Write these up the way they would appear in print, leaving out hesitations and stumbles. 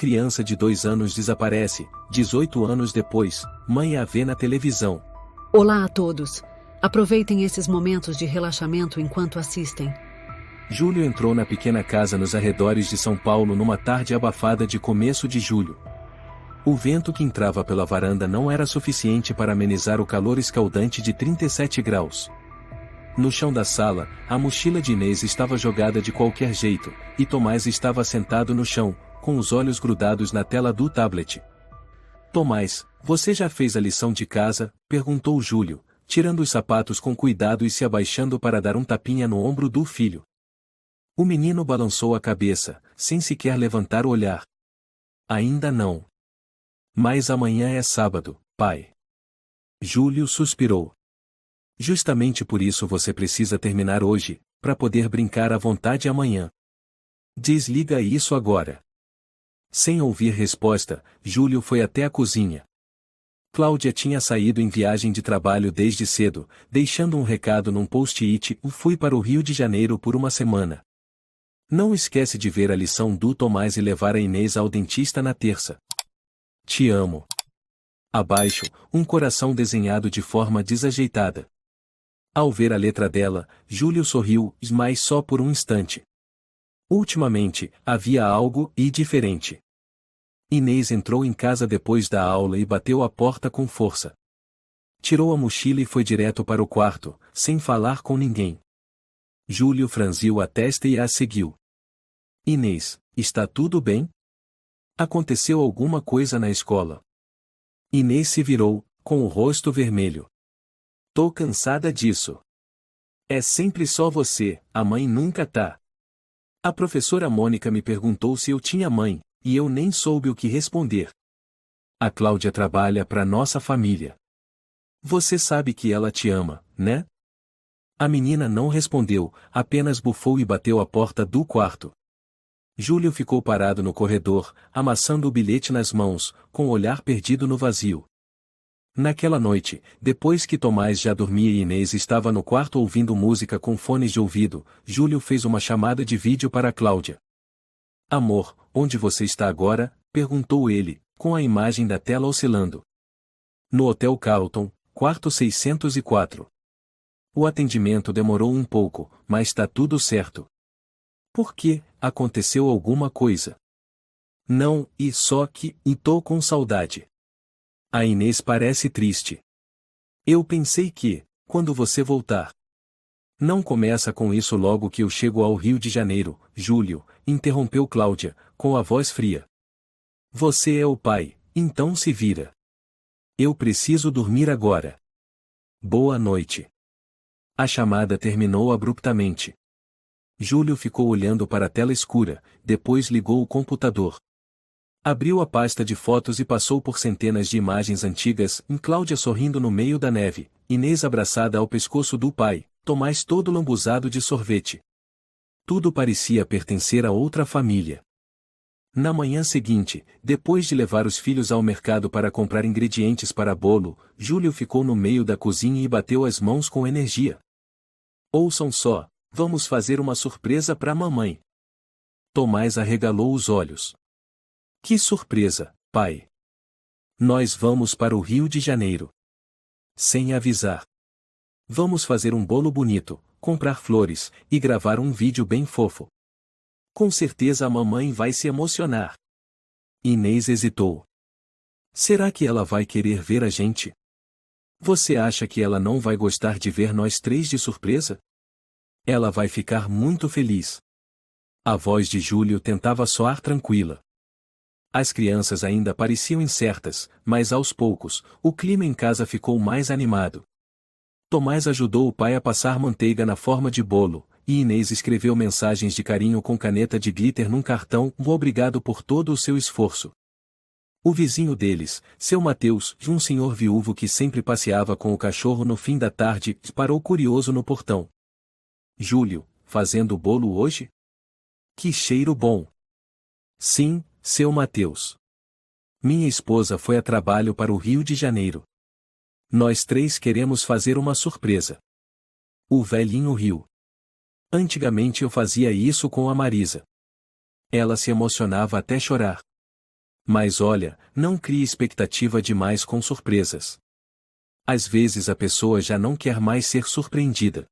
Criança de 2 anos desaparece, 18 anos depois, mãe a vê na televisão. Olá a todos. Aproveitem esses momentos de relaxamento enquanto assistem. Júlio entrou na pequena casa nos arredores de São Paulo numa tarde abafada de começo de julho. O vento que entrava pela varanda não era suficiente para amenizar o calor escaldante de 37 graus. No chão da sala, a mochila de Inês estava jogada de qualquer jeito, e Tomás estava sentado no chão, com os olhos grudados na tela do tablet. Tomás, você já fez a lição de casa? Perguntou Júlio, tirando os sapatos com cuidado e se abaixando para dar um tapinha no ombro do filho. O menino balançou a cabeça, sem sequer levantar o olhar. Ainda não. Mas amanhã é sábado, pai. Júlio suspirou. Justamente por isso você precisa terminar hoje, para poder brincar à vontade amanhã. Desliga isso agora. Sem ouvir resposta, Júlio foi até a cozinha. Cláudia tinha saído em viagem de trabalho desde cedo, deixando um recado num post-it: fui para o Rio de Janeiro por uma semana. Não esquece de ver a lição do Tomás e levar a Inês ao dentista na terça. Te amo. Abaixo, um coração desenhado de forma desajeitada. Ao ver a letra dela, Júlio sorriu, mas só por um instante. Ultimamente, havia algo diferente. Inês entrou em casa depois da aula e bateu a porta com força. Tirou a mochila e foi direto para o quarto, sem falar com ninguém. Júlio franziu a testa e a seguiu. Inês, está tudo bem? Aconteceu alguma coisa na escola? Inês se virou, com o rosto vermelho. Tô cansada disso. É sempre só você, a mãe nunca tá. A professora Mônica me perguntou se eu tinha mãe, e eu nem soube o que responder. A Cláudia trabalha para nossa família. Você sabe que ela te ama, né? A menina não respondeu, apenas bufou e bateu a porta do quarto. Júlio ficou parado no corredor, amassando o bilhete nas mãos, com o olhar perdido no vazio. Naquela noite, depois que Tomás já dormia e Inês estava no quarto ouvindo música com fones de ouvido, Júlio fez uma chamada de vídeo para Cláudia. Amor, onde você está agora? Perguntou ele, com a imagem da tela oscilando. No Hotel Carlton, quarto 604. O atendimento demorou um pouco, mas tá tudo certo. Por quê? Aconteceu alguma coisa? Não, só que, tô com saudade. A Inês parece triste. Eu pensei que, quando você voltar. Não começa com isso logo que eu chego ao Rio de Janeiro, Júlio, interrompeu Cláudia, com a voz fria. Você é o pai, então se vira. Eu preciso dormir agora. Boa noite. A chamada terminou abruptamente. Júlio ficou olhando para a tela escura, depois ligou o computador. Abriu a pasta de fotos e passou por centenas de imagens antigas, Cláudia sorrindo no meio da neve, Inês abraçada ao pescoço do pai, Tomás todo lambuzado de sorvete. Tudo parecia pertencer a outra família. Na manhã seguinte, depois de levar os filhos ao mercado para comprar ingredientes para bolo, Júlio ficou no meio da cozinha e bateu as mãos com energia. Ouçam só, vamos fazer uma surpresa para mamãe. Tomás arregalou os olhos. Que surpresa, pai! Nós vamos para o Rio de Janeiro. Sem avisar. Vamos fazer um bolo bonito, comprar flores, e gravar um vídeo bem fofo. Com certeza a mamãe vai se emocionar. Inês hesitou. Será que ela vai querer ver a gente? Você acha que ela não vai gostar de ver nós três de surpresa? Ela vai ficar muito feliz. A voz de Júlio tentava soar tranquila. As crianças ainda pareciam incertas, mas aos poucos, o clima em casa ficou mais animado. Tomás ajudou o pai a passar manteiga na forma de bolo, e Inês escreveu mensagens de carinho com caneta de glitter num cartão, obrigado por todo o seu esforço. O vizinho deles, seu Mateus, um senhor viúvo que sempre passeava com o cachorro no fim da tarde, parou curioso no portão. Júlio, fazendo o bolo hoje? Que cheiro bom! Sim, seu Mateus. Minha esposa foi a trabalho para o Rio de Janeiro. Nós três queremos fazer uma surpresa. O velhinho riu. Antigamente eu fazia isso com a Marisa. Ela se emocionava até chorar. Mas olha, não crie expectativa demais com surpresas. Às vezes a pessoa já não quer mais ser surpreendida.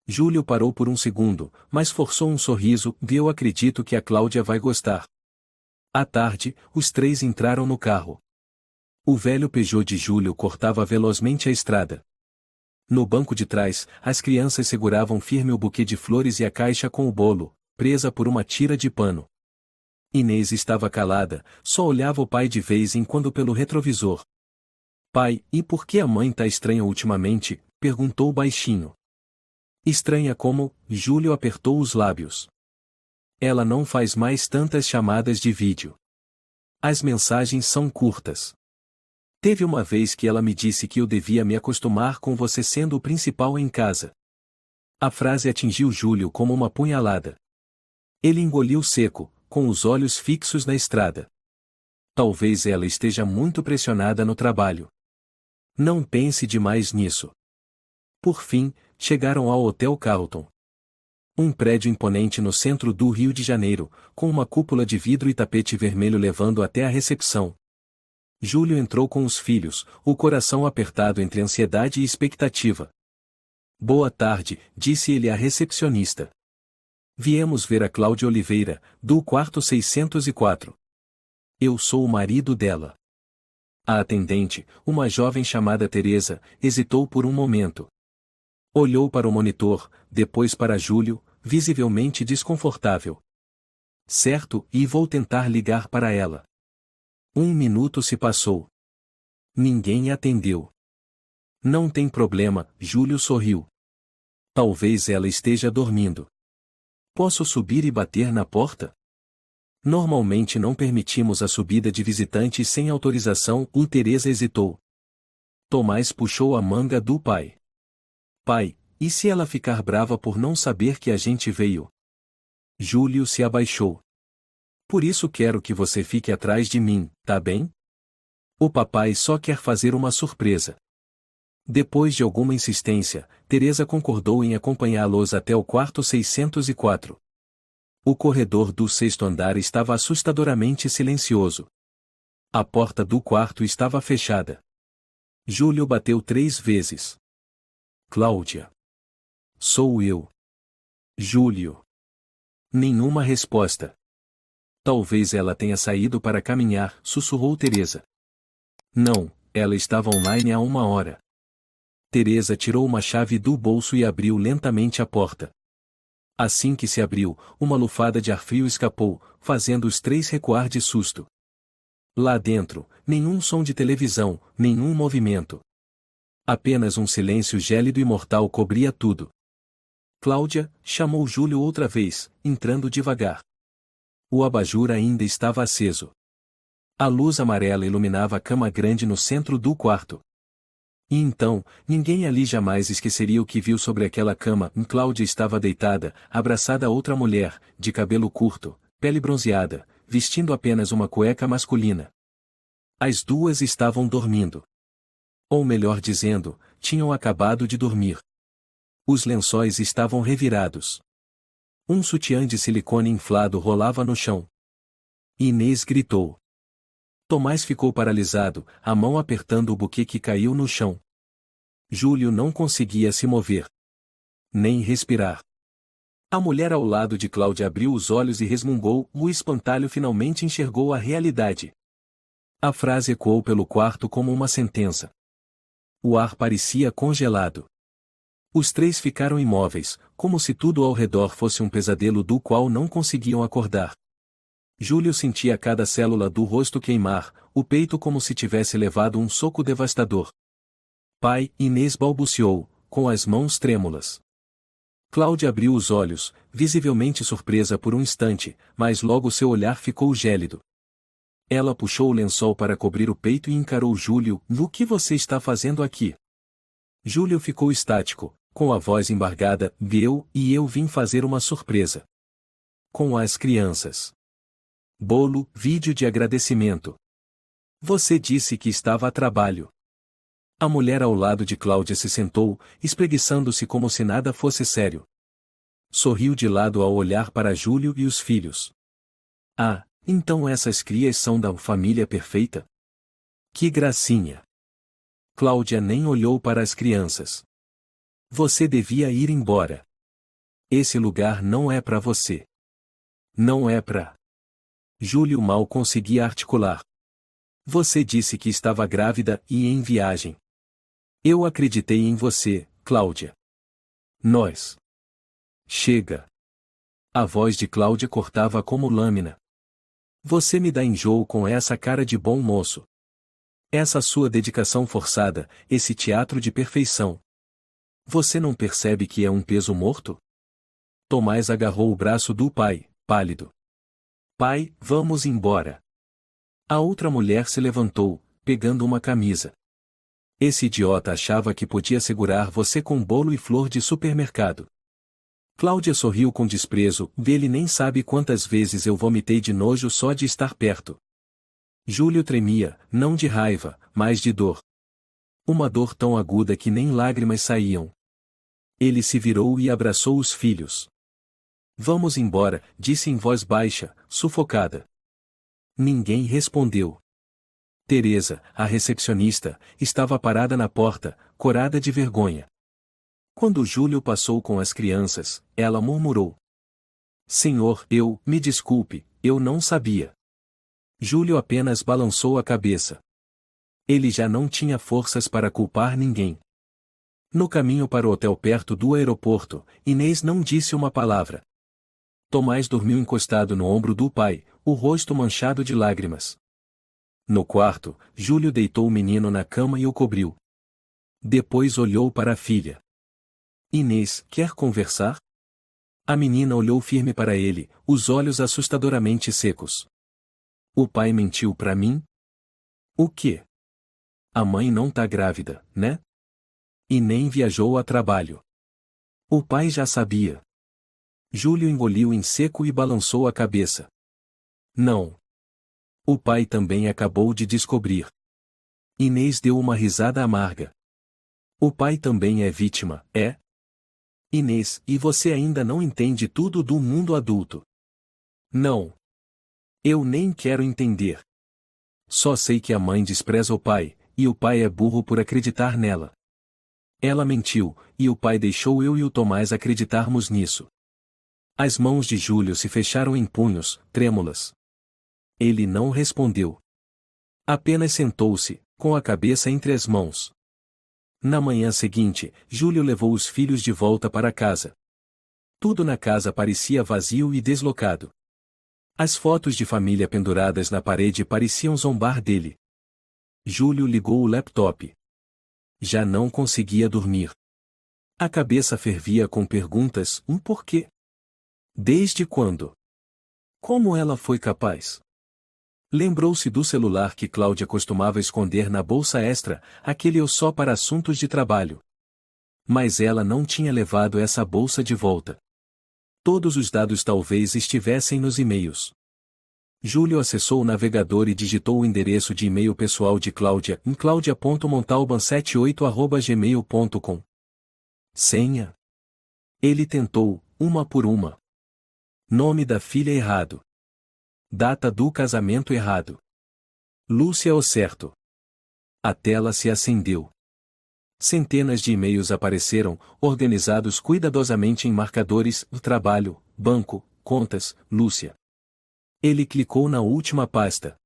Júlio parou por um segundo, mas forçou um sorriso. Eu acredito que a Cláudia vai gostar. À tarde, os três entraram no carro. O velho Peugeot de Júlio cortava velozmente a estrada. No banco de trás, as crianças seguravam firme o buquê de flores e a caixa com o bolo, presa por uma tira de pano. Inês estava calada, só olhava o pai de vez em quando pelo retrovisor. Pai, e por que a mãe tá estranha ultimamente? Perguntou baixinho. Estranha como? Júlio apertou os lábios. Ela não faz mais tantas chamadas de vídeo. As mensagens são curtas. Teve uma vez que ela me disse que eu devia me acostumar com você sendo o principal em casa. A frase atingiu Júlio como uma punhalada. Ele engoliu seco, com os olhos fixos na estrada. Talvez ela esteja muito pressionada no trabalho. Não pense demais nisso. Por fim, chegaram ao Hotel Carlton. Um prédio imponente no centro do Rio de Janeiro, com uma cúpula de vidro e tapete vermelho levando até a recepção. Júlio entrou com os filhos, o coração apertado entre ansiedade e expectativa. Boa tarde, disse ele à recepcionista. Viemos ver a Cláudia Oliveira, do quarto 604. Eu sou o marido dela. A atendente, uma jovem chamada Teresa, hesitou por um momento. Olhou para o monitor, depois para Júlio, visivelmente desconfortável. Certo, e vou tentar ligar para ela. 1 minuto se passou. Ninguém atendeu. Não tem problema, Júlio sorriu. Talvez ela esteja dormindo. Posso subir e bater na porta? Normalmente não permitimos a subida de visitantes sem autorização. Teresa hesitou. Tomás puxou a manga do pai. Pai, e se ela ficar brava por não saber que a gente veio? Júlio se abaixou. Por isso quero que você fique atrás de mim, tá bem? O papai só quer fazer uma surpresa. Depois de alguma insistência, Teresa concordou em acompanhá-los até o quarto 604. O corredor do 6º andar estava assustadoramente silencioso. A porta do quarto estava fechada. Júlio bateu 3 vezes. Cláudia. Sou eu. Júlio. Nenhuma resposta. Talvez ela tenha saído para caminhar, sussurrou Teresa. Não, ela estava online há 1 hora. Teresa tirou uma chave do bolso e abriu lentamente a porta. Assim que se abriu, uma lufada de ar frio escapou, fazendo os 3 recuar de susto. Lá dentro, nenhum som de televisão, nenhum movimento. Apenas um silêncio gélido e mortal cobria tudo. Cláudia, chamou Júlio outra vez, entrando devagar. O abajur ainda estava aceso. A luz amarela iluminava a cama grande no centro do quarto. E então, ninguém ali jamais esqueceria o que viu sobre aquela cama. Cláudia estava deitada, abraçada a outra mulher, de cabelo curto, pele bronzeada, vestindo apenas uma cueca masculina. As duas estavam dormindo. Ou melhor dizendo, tinham acabado de dormir. Os lençóis estavam revirados. Um sutiã de silicone inflado rolava no chão. Inês gritou. Tomás ficou paralisado, a mão apertando o buquê que caiu no chão. Júlio não conseguia se mover. Nem respirar. A mulher ao lado de Cláudia abriu os olhos e resmungou. O espantalho finalmente enxergou a realidade. A frase ecoou pelo quarto como uma sentença. O ar parecia congelado. Os 3 ficaram imóveis, como se tudo ao redor fosse um pesadelo do qual não conseguiam acordar. Júlio sentia cada célula do rosto queimar, o peito como se tivesse levado um soco devastador. Pai, Inês balbuciou, com as mãos trêmulas. Cláudia abriu os olhos, visivelmente surpresa por um instante, mas logo seu olhar ficou gélido. Ela puxou o lençol para cobrir o peito e encarou Júlio. O que você está fazendo aqui? Júlio ficou estático, com a voz embargada. Eu vim fazer uma surpresa. Com as crianças. Bolo, vídeo de agradecimento. Você disse que estava a trabalho. A mulher ao lado de Cláudia se sentou, espreguiçando-se como se nada fosse sério. Sorriu de lado ao olhar para Júlio e os filhos. Ah, Então essas crias são da família perfeita? Que gracinha! Cláudia nem olhou para as crianças. Você devia ir embora. Esse lugar não é para você. Não é para. Júlio mal conseguia articular. Você disse que estava grávida e em viagem. Eu acreditei em você, Cláudia. Nós. Chega. A voz de Cláudia cortava como lâmina. Você me dá enjoo com essa cara de bom moço. Essa sua dedicação forçada, esse teatro de perfeição. Você não percebe que é um peso morto? Tomás agarrou o braço do pai, pálido. Pai, vamos embora. A outra mulher se levantou, pegando uma camisa. Esse idiota achava que podia segurar você com bolo e flor de supermercado. Cláudia sorriu com desprezo, ele nem sabe quantas vezes eu vomitei de nojo só de estar perto. Júlio tremia, não de raiva, mas de dor. Uma dor tão aguda que nem lágrimas saíam. Ele se virou e abraçou os filhos. Vamos embora, disse em voz baixa, sufocada. Ninguém respondeu. Teresa, a recepcionista, estava parada na porta, corada de vergonha. Quando Júlio passou com as crianças, ela murmurou. Senhor, me desculpe, eu não sabia. Júlio apenas balançou a cabeça. Ele já não tinha forças para culpar ninguém. No caminho para o hotel perto do aeroporto, Inês não disse uma palavra. Tomás dormiu encostado no ombro do pai, o rosto manchado de lágrimas. No quarto, Júlio deitou o menino na cama e o cobriu. Depois olhou para a filha. Inês, quer conversar? A menina olhou firme para ele, os olhos assustadoramente secos. O pai mentiu para mim? O quê? A mãe não tá grávida, né? E nem viajou a trabalho. O pai já sabia. Júlio engoliu em seco e balançou a cabeça. Não. O pai também acabou de descobrir. Inês deu uma risada amarga. O pai também é vítima, é? Inês, e você ainda não entende tudo do mundo adulto. Não. Eu nem quero entender. Só sei que a mãe despreza o pai, e o pai é burro por acreditar nela. Ela mentiu, e o pai deixou eu e o Tomás acreditarmos nisso. As mãos de Júlio se fecharam em punhos, trêmulas. Ele não respondeu. Apenas sentou-se, com a cabeça entre as mãos. Na manhã seguinte, Júlio levou os filhos de volta para casa. Tudo na casa parecia vazio e deslocado. As fotos de família penduradas na parede pareciam zombar dele. Júlio ligou o laptop. Já não conseguia dormir. A cabeça fervia com perguntas, um porquê. Desde quando? Como ela foi capaz? Lembrou-se do celular que Cláudia costumava esconder na bolsa extra, aquele só para assuntos de trabalho. Mas ela não tinha levado essa bolsa de volta. Todos os dados talvez estivessem nos e-mails. Júlio acessou o navegador e digitou o endereço de e-mail pessoal de Cláudia em claudia.montalban78@gmail.com. Senha? Ele tentou, uma por uma. Nome da filha errado. Data do casamento errado. Lúcia o certo. A tela se acendeu. Centenas de e-mails apareceram, organizados cuidadosamente em marcadores, trabalho, banco, contas, Lúcia. Ele clicou na última pasta.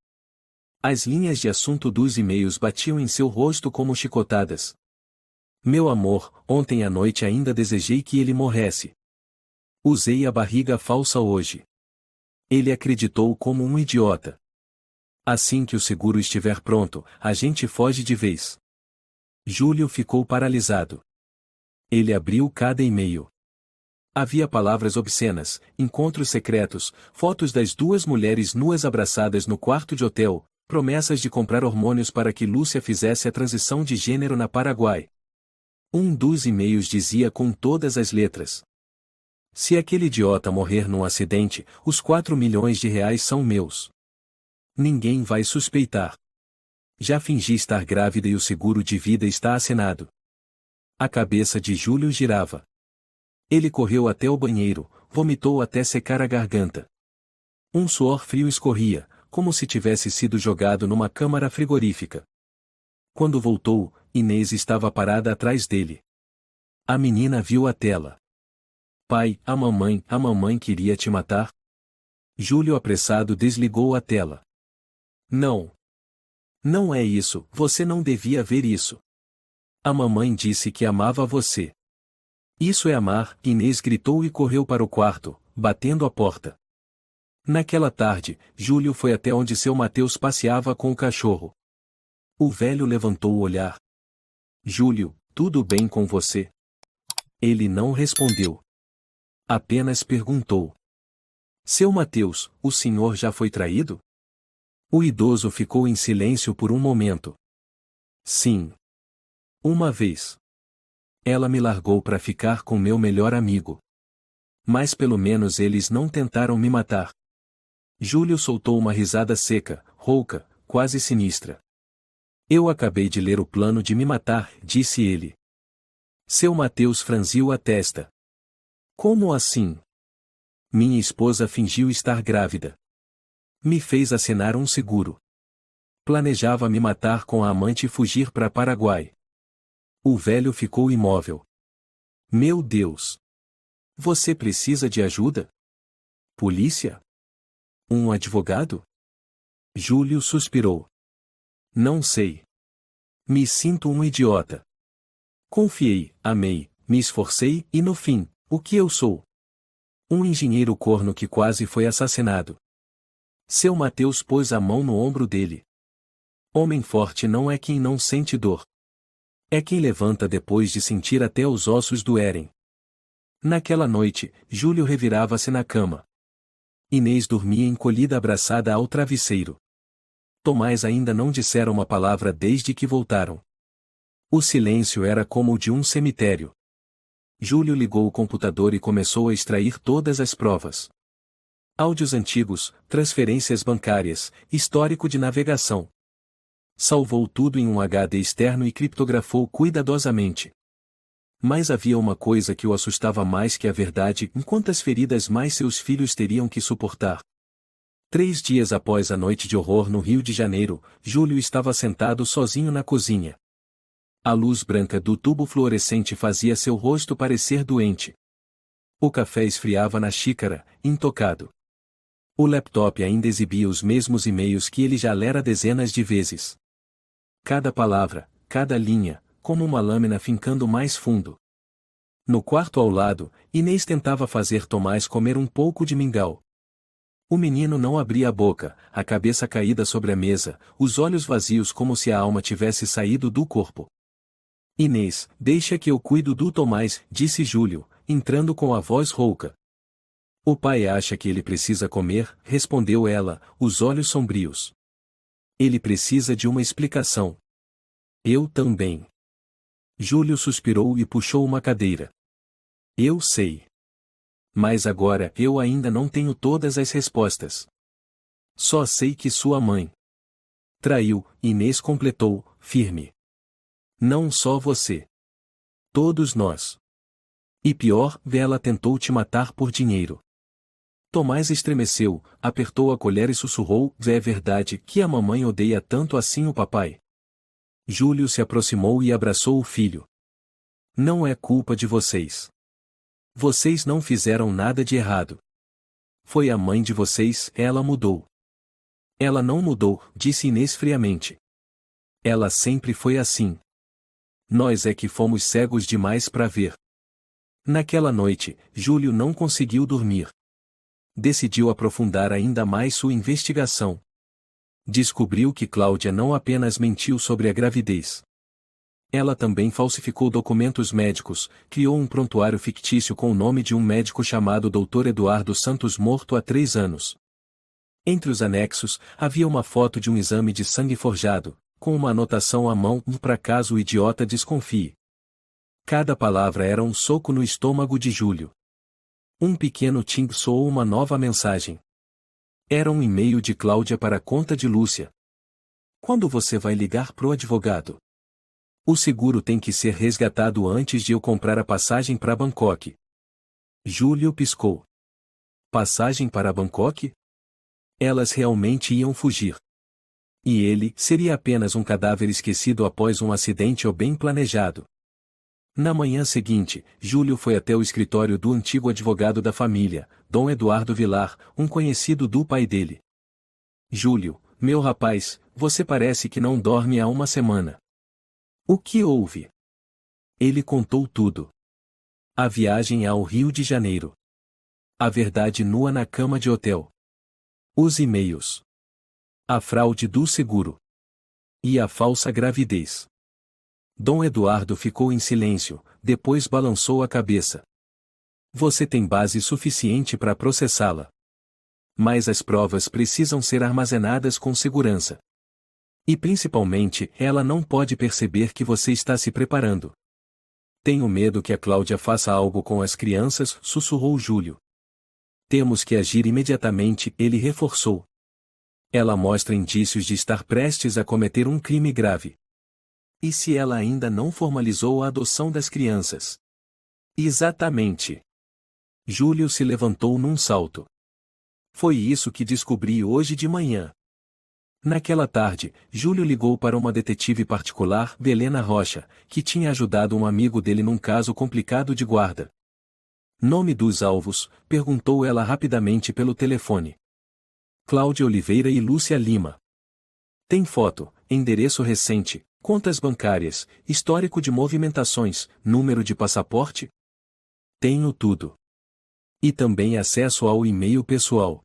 As linhas de assunto dos e-mails batiam em seu rosto como chicotadas. Meu amor, ontem à noite ainda desejei que ele morresse. Usei a barriga falsa hoje. Ele acreditou como um idiota. Assim que o seguro estiver pronto, a gente foge de vez. Júlio ficou paralisado. Ele abriu cada e-mail. Havia palavras obscenas, encontros secretos, fotos das duas mulheres nuas abraçadas no quarto de hotel, promessas de comprar hormônios para que Lúcia fizesse a transição de gênero na Paraguai. Um dos e-mails dizia com todas as letras: se aquele idiota morrer num acidente, os 4 milhões de reais são meus. Ninguém vai suspeitar. Já fingi estar grávida e o seguro de vida está assinado. A cabeça de Júlio girava. Ele correu até o banheiro, vomitou até secar a garganta. Um suor frio escorria, como se tivesse sido jogado numa câmara frigorífica. Quando voltou, Inês estava parada atrás dele. A menina viu a tela. Pai, a mamãe queria te matar? Júlio apressado desligou a tela. Não. Não é isso, você não devia ver isso. A mamãe disse que amava você. Isso é amar, Inês gritou e correu para o quarto, batendo a porta. Naquela tarde, Júlio foi até onde seu Mateus passeava com o cachorro. O velho levantou o olhar. Júlio, tudo bem com você? Ele não respondeu. Apenas perguntou. Seu Mateus, o senhor já foi traído? O idoso ficou em silêncio por um momento. Sim. Uma vez. Ela me largou para ficar com meu melhor amigo. Mas pelo menos eles não tentaram me matar. Júlio soltou uma risada seca, rouca, quase sinistra. Eu acabei de ler o plano de me matar, disse ele. Seu Mateus franziu a testa. Como assim? Minha esposa fingiu estar grávida. Me fez assinar um seguro. Planejava me matar com a amante e fugir para Paraguai. O velho ficou imóvel. Meu Deus! Você precisa de ajuda? Polícia? Um advogado? Júlio suspirou. Não sei. Me sinto um idiota. Confiei, amei, me esforcei e no fim, o que eu sou? Um engenheiro corno que quase foi assassinado. Seu Mateus pôs a mão no ombro dele. Homem forte não é quem não sente dor. É quem levanta depois de sentir até os ossos doerem. Naquela noite, Júlio revirava-se na cama. Inês dormia encolhida abraçada ao travesseiro. Tomás ainda não dissera uma palavra desde que voltaram. O silêncio era como o de um cemitério. Júlio ligou o computador e começou a extrair todas as provas. Áudios antigos, transferências bancárias, histórico de navegação. Salvou tudo em um HD externo e criptografou cuidadosamente. Mas havia uma coisa que o assustava mais que a verdade: quantas feridas mais seus filhos teriam que suportar. 3 dias após a noite de horror no Rio de Janeiro, Júlio estava sentado sozinho na cozinha. A luz branca do tubo fluorescente fazia seu rosto parecer doente. O café esfriava na xícara, intocado. O laptop ainda exibia os mesmos e-mails que ele já lera dezenas de vezes. Cada palavra, cada linha, como uma lâmina fincando mais fundo. No quarto ao lado, Inês tentava fazer Tomás comer um pouco de mingau. O menino não abria a boca, a cabeça caída sobre a mesa, os olhos vazios como se a alma tivesse saído do corpo. Inês, deixa que eu cuido do Tomás, disse Júlio, entrando com a voz rouca. O pai acha que ele precisa comer, respondeu ela, os olhos sombrios. Ele precisa de uma explicação. Eu também. Júlio suspirou e puxou uma cadeira. Eu sei. Mas agora eu ainda não tenho todas as respostas. Só sei que sua mãe traiu, Inês completou, firme. Não só você. Todos nós. E pior, ela tentou te matar por dinheiro. Tomás estremeceu, apertou a colher e sussurrou: é verdade que a mamãe odeia tanto assim o papai? Júlio se aproximou e abraçou o filho. Não é culpa de vocês. Vocês não fizeram nada de errado. Foi a mãe de vocês, ela mudou. Ela não mudou, disse Inês friamente. Ela sempre foi assim. Nós é que fomos cegos demais para ver. Naquela noite, Júlio não conseguiu dormir. Decidiu aprofundar ainda mais sua investigação. Descobriu que Cláudia não apenas mentiu sobre a gravidez. Ela também falsificou documentos médicos, criou um prontuário fictício com o nome de um médico chamado Dr. Eduardo Santos morto há 3 anos. Entre os anexos, havia uma foto de um exame de sangue forjado, com uma anotação à mão, para caso o idiota desconfie. Cada palavra era um soco no estômago de Júlio. Um pequeno tim soou uma nova mensagem. Era um e-mail de Cláudia para a conta de Lúcia. Quando você vai ligar pro advogado? O seguro tem que ser resgatado antes de eu comprar a passagem para Bangkok. Júlio piscou. Passagem para Bangkok? Elas realmente iam fugir. E ele seria apenas um cadáver esquecido após um acidente ou bem planejado. Na manhã seguinte, Júlio foi até o escritório do antigo advogado da família, Dom Eduardo Vilar, um conhecido do pai dele. Júlio, meu rapaz, você parece que não dorme há uma semana. O que houve? Ele contou tudo. A viagem ao Rio de Janeiro. A verdade nua na cama de hotel. Os e-mails. A fraude do seguro. E a falsa gravidez. Dom Eduardo ficou em silêncio, depois balançou a cabeça. Você tem base suficiente para processá-la. Mas as provas precisam ser armazenadas com segurança. E principalmente, ela não pode perceber que você está se preparando. Tenho medo que a Cláudia faça algo com as crianças, sussurrou Júlio. Temos que agir imediatamente, ele reforçou. Ela mostra indícios de estar prestes a cometer um crime grave. E se ela ainda não formalizou a adoção das crianças? Exatamente. Júlio se levantou num salto. Foi isso que descobri hoje de manhã. Naquela tarde, Júlio ligou para uma detetive particular, Helena Rocha, que tinha ajudado um amigo dele num caso complicado de guarda. Nome dos alvos, perguntou ela rapidamente pelo telefone. Cláudia Oliveira e Lúcia Lima. Tem foto, endereço recente, contas bancárias, histórico de movimentações, número de passaporte? Tenho tudo. E também acesso ao e-mail pessoal.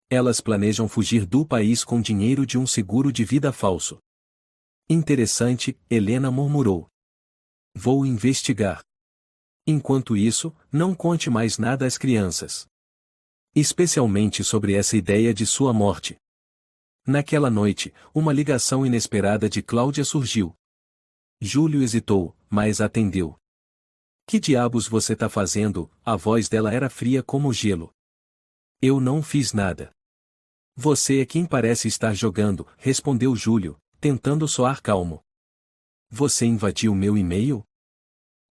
Elas planejam fugir do país com dinheiro de um seguro de vida falso. Interessante, Helena murmurou. Vou investigar. Enquanto isso, não conte mais nada às crianças. Especialmente sobre essa ideia de sua morte. Naquela noite, uma ligação inesperada de Cláudia surgiu. Júlio hesitou, mas atendeu. Que diabos você tá fazendo? A voz dela era fria como gelo. Eu não fiz nada. Você é quem parece estar jogando, respondeu Júlio, tentando soar calmo. Você invadiu meu e-mail?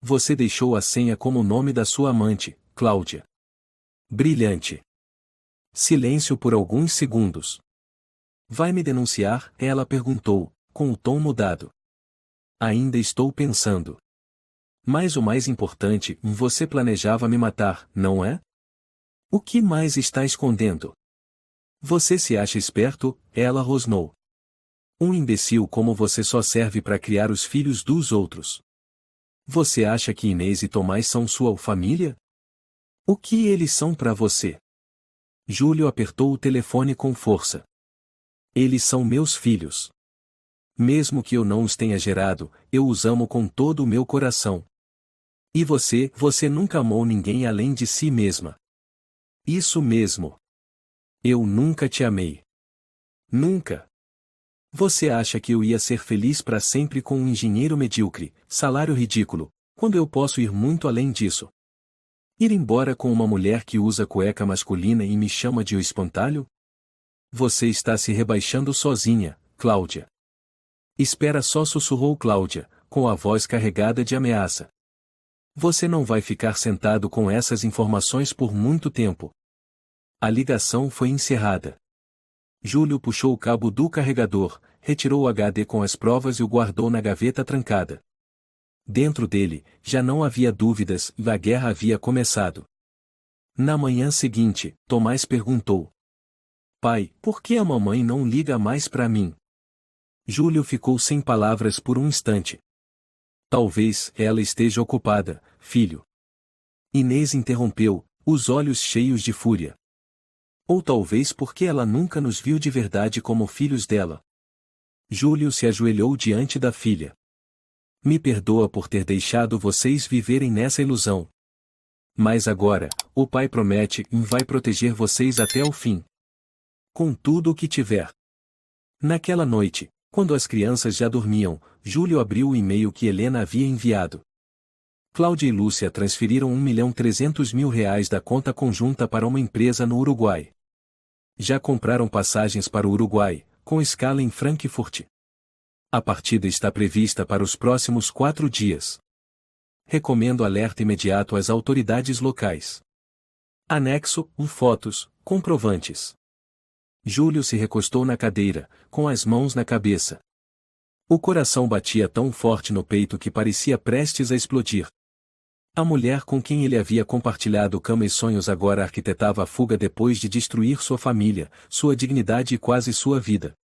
Você deixou a senha como o nome da sua amante, Cláudia. Brilhante. Silêncio por alguns segundos. Vai me denunciar? Ela perguntou, com o tom mudado. Ainda estou pensando. Mas o mais importante, você planejava me matar, não é? O que mais está escondendo? Você se acha esperto? Ela rosnou. Um imbecil como você só serve para criar os filhos dos outros. Você acha que Inês e Tomás são sua família? O que eles são para você? Júlio apertou o telefone com força. Eles são meus filhos. Mesmo que eu não os tenha gerado, eu os amo com todo o meu coração. E você nunca amou ninguém além de si mesma. Isso mesmo. Eu nunca te amei. Nunca. Você acha que eu ia ser feliz para sempre com um engenheiro medíocre, salário ridículo, quando eu posso ir muito além disso? Ir embora com uma mulher que usa cueca masculina e me chama de o espantalho? Você está se rebaixando sozinha, Cláudia. Espera só, sussurrou Cláudia, com a voz carregada de ameaça. Você não vai ficar sentado com essas informações por muito tempo. A ligação foi encerrada. Júlio puxou o cabo do carregador, retirou o HD com as provas e o guardou na gaveta trancada. Dentro dele, já não havia dúvidas e a guerra havia começado. Na manhã seguinte, Tomás perguntou. Pai, por que a mamãe não liga mais para mim? Júlio ficou sem palavras por um instante. Talvez ela esteja ocupada, filho. Inês interrompeu, os olhos cheios de fúria. Ou talvez porque ela nunca nos viu de verdade como filhos dela. Júlio se ajoelhou diante da filha. Me perdoa por ter deixado vocês viverem nessa ilusão. Mas agora, o pai promete e vai proteger vocês até o fim. Com tudo o que tiver. Naquela noite, quando as crianças já dormiam, Júlio abriu o e-mail que Helena havia enviado. Cláudia e Lúcia transferiram R$ 1.300.000 da conta conjunta para uma empresa no Uruguai. Já compraram passagens para o Uruguai, com escala em Frankfurt. A partida está prevista para os próximos 4 dias. Recomendo alerta imediato às autoridades locais. Anexo, fotos, comprovantes. Júlio se recostou na cadeira, com as mãos na cabeça. O coração batia tão forte no peito que parecia prestes a explodir. A mulher com quem ele havia compartilhado cama e sonhos agora arquitetava a fuga depois de destruir sua família, sua dignidade e quase sua vida.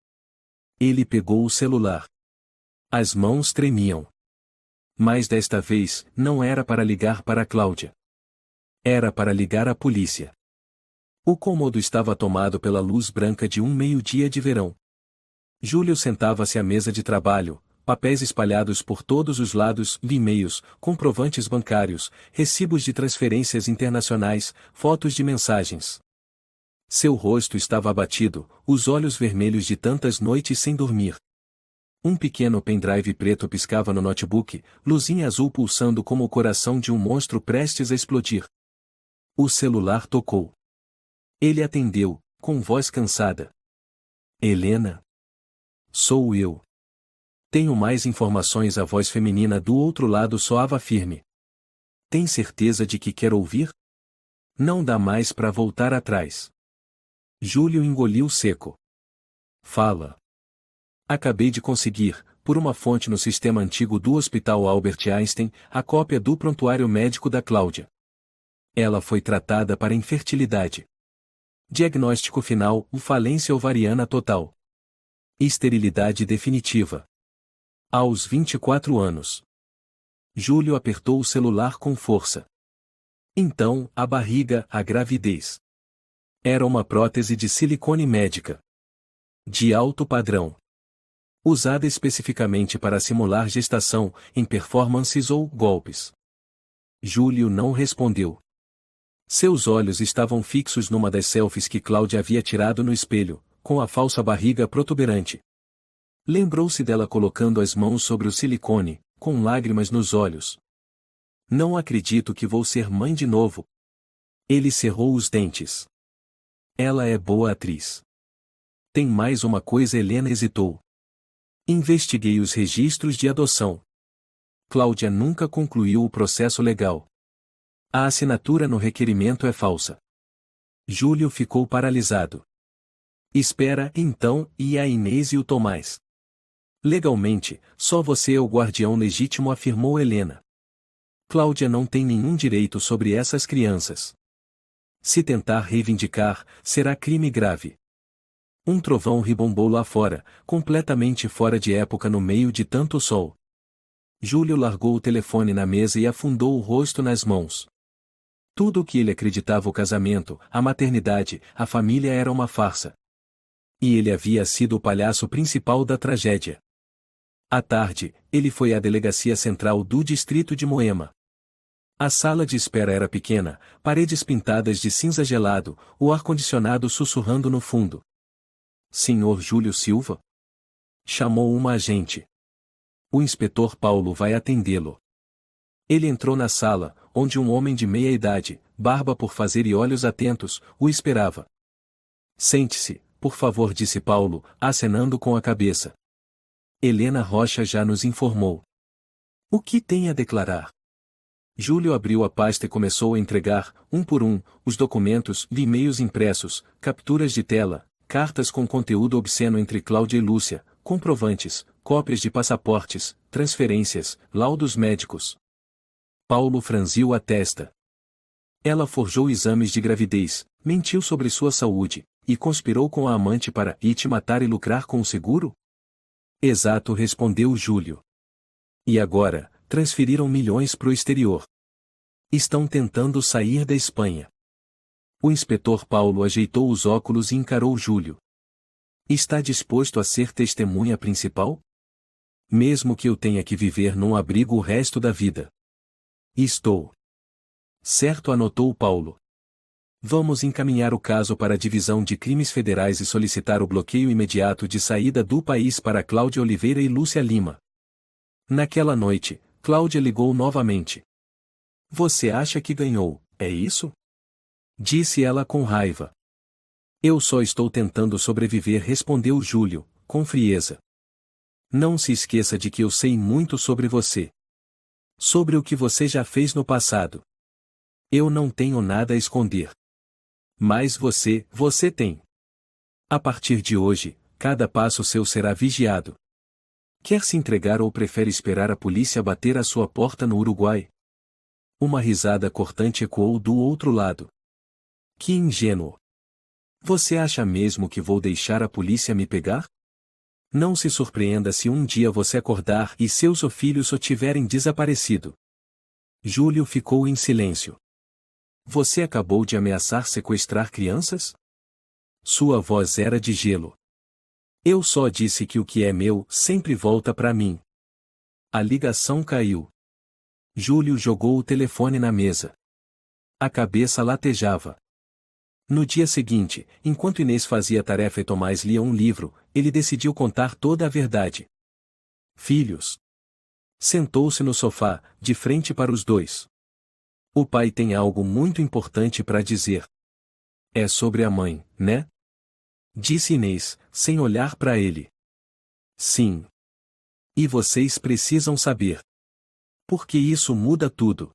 Ele pegou o celular. As mãos tremiam. Mas desta vez, não era para ligar para Cláudia. Era para ligar à polícia. O cômodo estava tomado pela luz branca de um meio-dia de verão. Júlio sentava-se à mesa de trabalho, papéis espalhados por todos os lados, e-mails, comprovantes bancários, recibos de transferências internacionais, fotos de mensagens. Seu rosto estava abatido, os olhos vermelhos de tantas noites sem dormir. Um pequeno pendrive preto piscava no notebook, luzinha azul pulsando como o coração de um monstro prestes a explodir. O celular tocou. Ele atendeu, com voz cansada. Helena? Sou eu. Tenho mais informações. A voz feminina do outro lado soava firme. Tem certeza de que quer ouvir? Não dá mais para voltar atrás. Júlio engoliu seco. Fala. Acabei de conseguir, por uma fonte no sistema antigo do Hospital Albert Einstein, a cópia do prontuário médico da Cláudia. Ela foi tratada para infertilidade. Diagnóstico final: falência ovariana total. Esterilidade definitiva. Aos 24 anos. Júlio apertou o celular com força. Então, a barriga, a gravidez. Era uma prótese de silicone médica. De alto padrão. Usada especificamente para simular gestação, em performances ou golpes. Júlio não respondeu. Seus olhos estavam fixos numa das selfies que Cláudia havia tirado no espelho, com a falsa barriga protuberante. Lembrou-se dela colocando as mãos sobre o silicone, com lágrimas nos olhos. Não acredito que vou ser mãe de novo. Ele cerrou os dentes. Ela é boa atriz. Tem mais uma coisa. Helena hesitou. Investiguei os registros de adoção. Cláudia nunca concluiu o processo legal. A assinatura no requerimento é falsa. Júlio ficou paralisado. Espera, então, e a Inês e o Tomás? Legalmente, só você é o guardião legítimo, afirmou Helena. Cláudia não tem nenhum direito sobre essas crianças. Se tentar reivindicar, será crime grave. Um trovão ribombou lá fora, completamente fora de época no meio de tanto sol. Júlio largou o telefone na mesa e afundou o rosto nas mãos. Tudo o que ele acreditava: o casamento, a maternidade, a família, era uma farsa. E ele havia sido o palhaço principal da tragédia. À tarde, ele foi à delegacia central do distrito de Moema. A sala de espera era pequena, paredes pintadas de cinza gelado, o ar-condicionado sussurrando no fundo. Senhor Júlio Silva? Chamou uma agente. O inspetor Paulo vai atendê-lo. Ele entrou na sala, onde um homem de meia idade, barba por fazer e olhos atentos, o esperava. Sente-se, por favor, disse Paulo, acenando com a cabeça. Helena Rocha já nos informou. O que tem a declarar? Júlio abriu a pasta e começou a entregar, um por um, os documentos, e-mails impressos, capturas de tela, cartas com conteúdo obsceno entre Cláudia e Lúcia, comprovantes, cópias de passaportes, transferências, laudos médicos. Paulo franziu a testa. Ela forjou exames de gravidez, mentiu sobre sua saúde, e conspirou com a amante para te matar e lucrar com o seguro? Exato, respondeu Júlio. E agora, transferiram milhões para o exterior. Estão tentando sair da Espanha. O inspetor Paulo ajeitou os óculos e encarou Júlio. Está disposto a ser testemunha principal? Mesmo que eu tenha que viver num abrigo o resto da vida. Estou. Certo, anotou Paulo. Vamos encaminhar o caso para a Divisão de Crimes Federais e solicitar o bloqueio imediato de saída do país para Cláudia Oliveira e Lúcia Lima. Naquela noite, Cláudia ligou novamente. Você acha que ganhou, é isso? Disse ela com raiva. Eu só estou tentando sobreviver, respondeu Júlio, com frieza. Não se esqueça de que eu sei muito sobre você. Sobre o que você já fez no passado. Eu não tenho nada a esconder. Mas você tem. A partir de hoje, cada passo seu será vigiado. Quer se entregar ou prefere esperar a polícia bater à sua porta no Uruguai? Uma risada cortante ecoou do outro lado. Que ingênuo! Você acha mesmo que vou deixar a polícia me pegar? Não se surpreenda se um dia você acordar e seus filhos só tiverem desaparecido. Júlio ficou em silêncio. Você acabou de ameaçar sequestrar crianças? Sua voz era de gelo. Eu só disse que o que é meu sempre volta para mim. A ligação caiu. Júlio jogou o telefone na mesa. A cabeça latejava. No dia seguinte, enquanto Inês fazia tarefa e Tomás lia um livro, ele decidiu contar toda a verdade. Filhos. Sentou-se no sofá, de frente para os dois. O pai tem algo muito importante para dizer. É sobre a mãe, né? Disse Inês, sem olhar para ele. Sim. E vocês precisam saber. Porque isso muda tudo.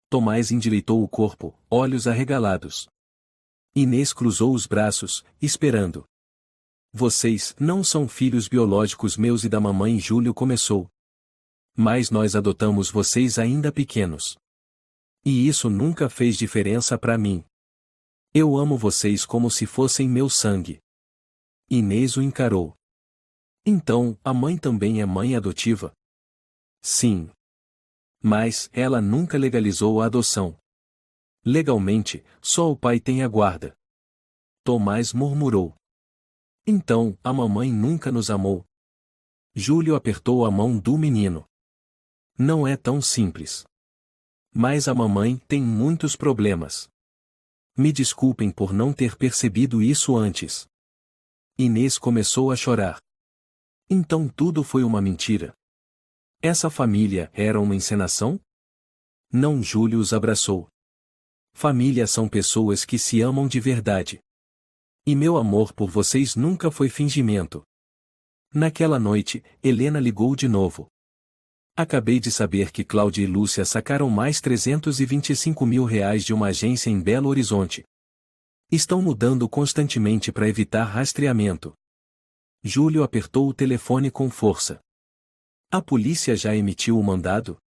Tomás endireitou o corpo, olhos arregalados. Inês cruzou os braços, esperando. Vocês não são filhos biológicos meus e da mamãe. Júlio começou. Mas nós adotamos vocês ainda pequenos. E isso nunca fez diferença para mim. Eu amo vocês como se fossem meu sangue. Inês o encarou. Então, a mãe também é mãe adotiva? Sim. Mas ela nunca legalizou a adoção. Legalmente, só o pai tem a guarda. Tomás murmurou. Então, a mamãe nunca nos amou. Júlio apertou a mão do menino. Não é tão simples. Mas a mamãe tem muitos problemas. Me desculpem por não ter percebido isso antes. Inês começou a chorar. Então tudo foi uma mentira. Essa família era uma encenação? Não. Júlio os abraçou. Família são pessoas que se amam de verdade. E meu amor por vocês nunca foi fingimento. Naquela noite, Helena ligou de novo. Acabei de saber que Cláudia e Lúcia sacaram mais R$325 mil de uma agência em Belo Horizonte. Estão mudando constantemente para evitar rastreamento. Júlio apertou o telefone com força. A polícia já emitiu o mandado?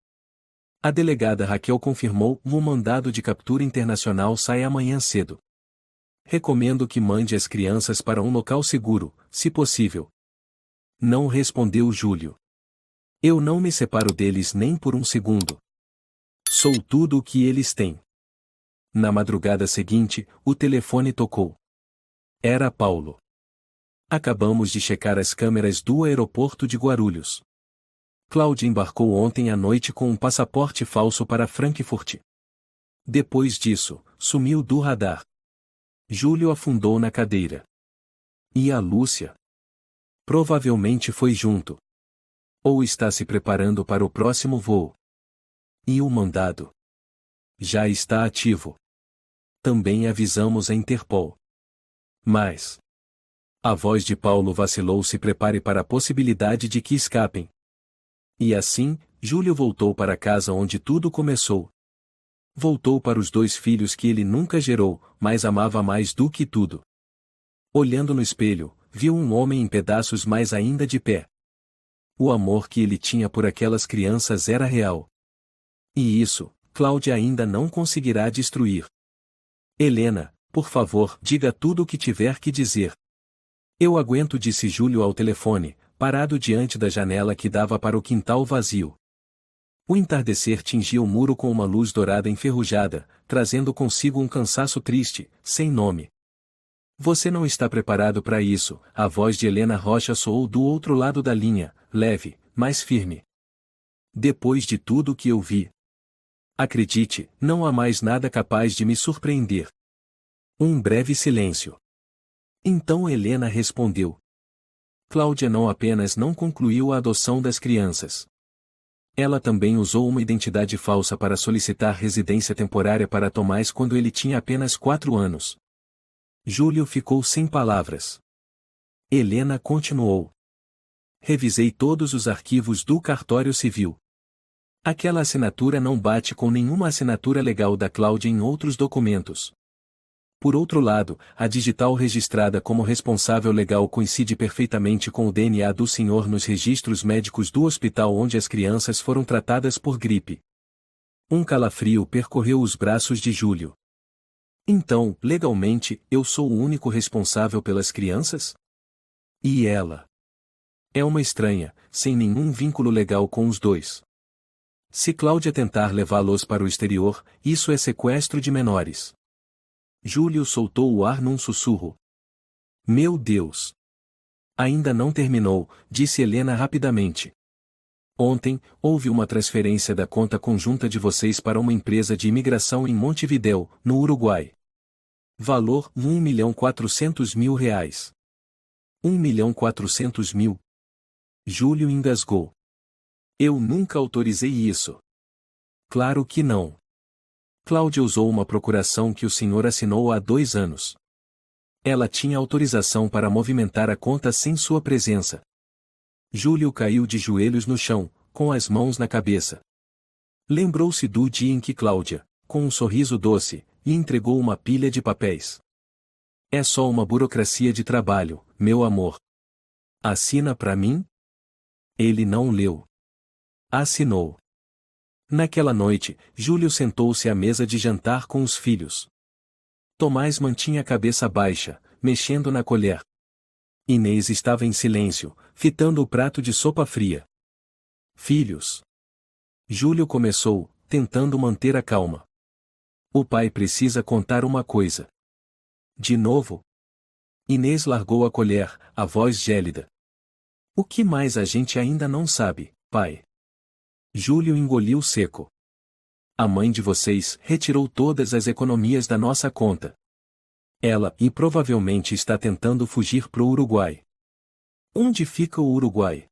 A delegada Raquel confirmou: o mandado de captura internacional sai amanhã cedo. Recomendo que mande as crianças para um local seguro, se possível. Não respondeu Júlio. Eu não me separo deles nem por um segundo. Sou tudo o que eles têm. Na madrugada seguinte, o telefone tocou. Era Paulo. Acabamos de checar as câmeras do aeroporto de Guarulhos. Cláudia embarcou ontem à noite com um passaporte falso para Frankfurt. Depois disso, sumiu do radar. Júlio afundou na cadeira. E a Lúcia? Provavelmente foi junto. Ou está se preparando para o próximo voo. E o mandado? Já está ativo. Também avisamos a Interpol. Mas a voz de Paulo vacilou: se prepare para a possibilidade de que escapem. E assim, Júlio voltou para casa onde tudo começou. Voltou para os dois filhos que ele nunca gerou, mas amava mais do que tudo. Olhando no espelho, viu um homem em pedaços, mas ainda de pé. O amor que ele tinha por aquelas crianças era real. E isso, Cláudia ainda não conseguirá destruir. Helena, por favor, diga tudo o que tiver que dizer. Eu aguento, disse Júlio ao telefone, parado diante da janela que dava para o quintal vazio. O entardecer tingia o muro com uma luz dourada enferrujada, trazendo consigo um cansaço triste, sem nome. Você não está preparado para isso. A voz de Helena Rocha soou do outro lado da linha, leve, mas firme. Depois de tudo que eu vi. Acredite, não há mais nada capaz de me surpreender. Um breve silêncio. Então Helena respondeu. Cláudia não apenas não concluiu a adoção das crianças. Ela também usou uma identidade falsa para solicitar residência temporária para Tomás quando ele tinha apenas 4 anos. Júlio ficou sem palavras. Helena continuou. Revisei todos os arquivos do cartório civil. Aquela assinatura não bate com nenhuma assinatura legal da Cláudia em outros documentos. Por outro lado, a digital registrada como responsável legal coincide perfeitamente com o DNA do senhor nos registros médicos do hospital onde as crianças foram tratadas por gripe. Um calafrio percorreu os braços de Júlio. Então, legalmente, eu sou o único responsável pelas crianças? E ela? É uma estranha, sem nenhum vínculo legal com os dois. Se Cláudia tentar levá-los para o exterior, isso é sequestro de menores. Júlio soltou o ar num sussurro. Meu Deus! Ainda não terminou, disse Helena rapidamente. Ontem, houve uma transferência da conta conjunta de vocês para uma empresa de imigração em Montevidéu, no Uruguai. Valor: R$ 1.400.000. R$ 1.400.000? Júlio engasgou. Eu nunca autorizei isso. Claro que não. Cláudia usou uma procuração que o senhor assinou há 2 anos. Ela tinha autorização para movimentar a conta sem sua presença. Júlio caiu de joelhos no chão, com as mãos na cabeça. Lembrou-se do dia em que Cláudia, com um sorriso doce, lhe entregou uma pilha de papéis. É só uma burocracia de trabalho, meu amor. Assina para mim? Ele não leu. Assinou. Naquela noite, Júlio sentou-se à mesa de jantar com os filhos. Tomás mantinha a cabeça baixa, mexendo na colher. Inês estava em silêncio, fitando o prato de sopa fria. Filhos. Júlio começou, tentando manter a calma. O pai precisa contar uma coisa. De novo? Inês largou a colher, a voz gélida. O que mais a gente ainda não sabe, pai? Júlio engoliu seco. A mãe de vocês retirou todas as economias da nossa conta. Ela, e provavelmente está tentando fugir pro Uruguai. Onde fica o Uruguai?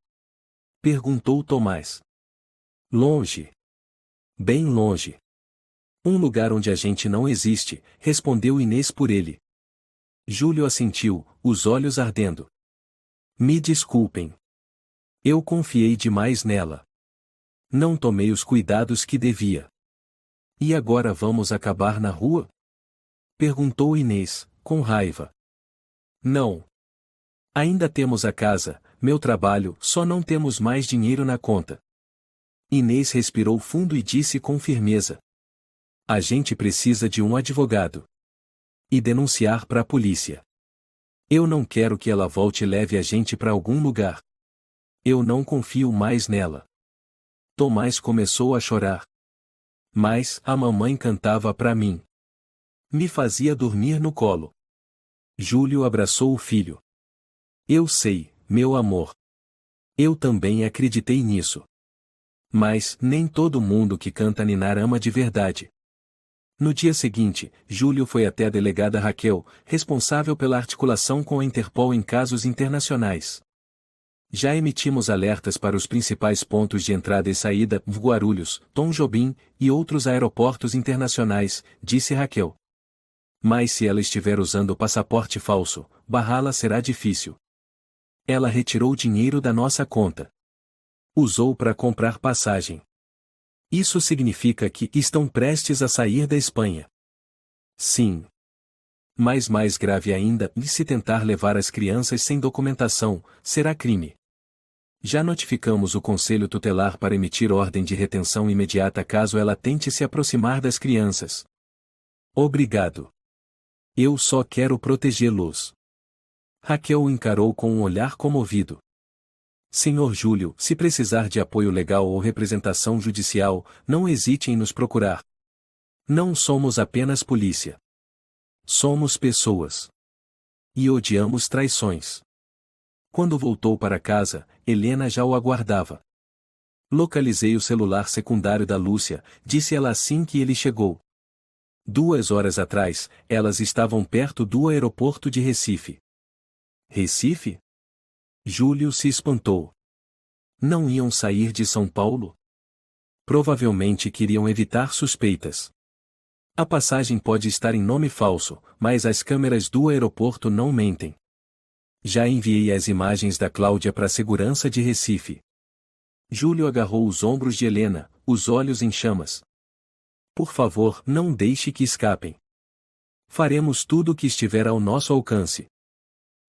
Perguntou Tomás. Longe. Bem longe. Um lugar onde a gente não existe, respondeu Inês por ele. Júlio assentiu, os olhos ardendo. Me desculpem. Eu confiei demais nela. Não tomei os cuidados que devia. E agora vamos acabar na rua? Perguntou Inês, com raiva. Não. Ainda temos a casa, meu trabalho, só não temos mais dinheiro na conta. Inês respirou fundo e disse com firmeza. A gente precisa de um advogado. E denunciar para a polícia. Eu não quero que ela volte e leve a gente para algum lugar. Eu não confio mais nela. Tomás começou a chorar. Mas a mamãe cantava para mim. Me fazia dormir no colo. Júlio abraçou o filho. Eu sei, meu amor. Eu também acreditei nisso. Mas nem todo mundo que canta ninar ama de verdade. No dia seguinte, Júlio foi até a delegada Raquel, responsável pela articulação com a Interpol em casos internacionais. Já emitimos alertas para os principais pontos de entrada e saída, Guarulhos, Tom Jobim, e outros aeroportos internacionais, disse Raquel. Mas se ela estiver usando o passaporte falso, barrá-la será difícil. Ela retirou dinheiro da nossa conta. Usou para comprar passagem. Isso significa que estão prestes a sair da Espanha. Sim. Mas mais grave ainda, se tentar levar as crianças sem documentação, será crime. Já notificamos o Conselho Tutelar para emitir ordem de retenção imediata caso ela tente se aproximar das crianças. Obrigado. Eu só quero protegê-los. Raquel o encarou com um olhar comovido. Senhor Júlio, se precisar de apoio legal ou representação judicial, não hesite em nos procurar. Não somos apenas polícia. Somos pessoas. E odiamos traições. Quando voltou para casa, Helena já o aguardava. Localizei o celular secundário da Lúcia, disse ela assim que ele chegou. 2 horas atrás, elas estavam perto do aeroporto de Recife. Recife? Júlio se espantou. Não iam sair de São Paulo? Provavelmente queriam evitar suspeitas. A passagem pode estar em nome falso, mas as câmeras do aeroporto não mentem. Já enviei as imagens da Cláudia para a segurança de Recife. Júlio agarrou os ombros de Helena, os olhos em chamas. Por favor, não deixe que escapem. Faremos tudo o que estiver ao nosso alcance.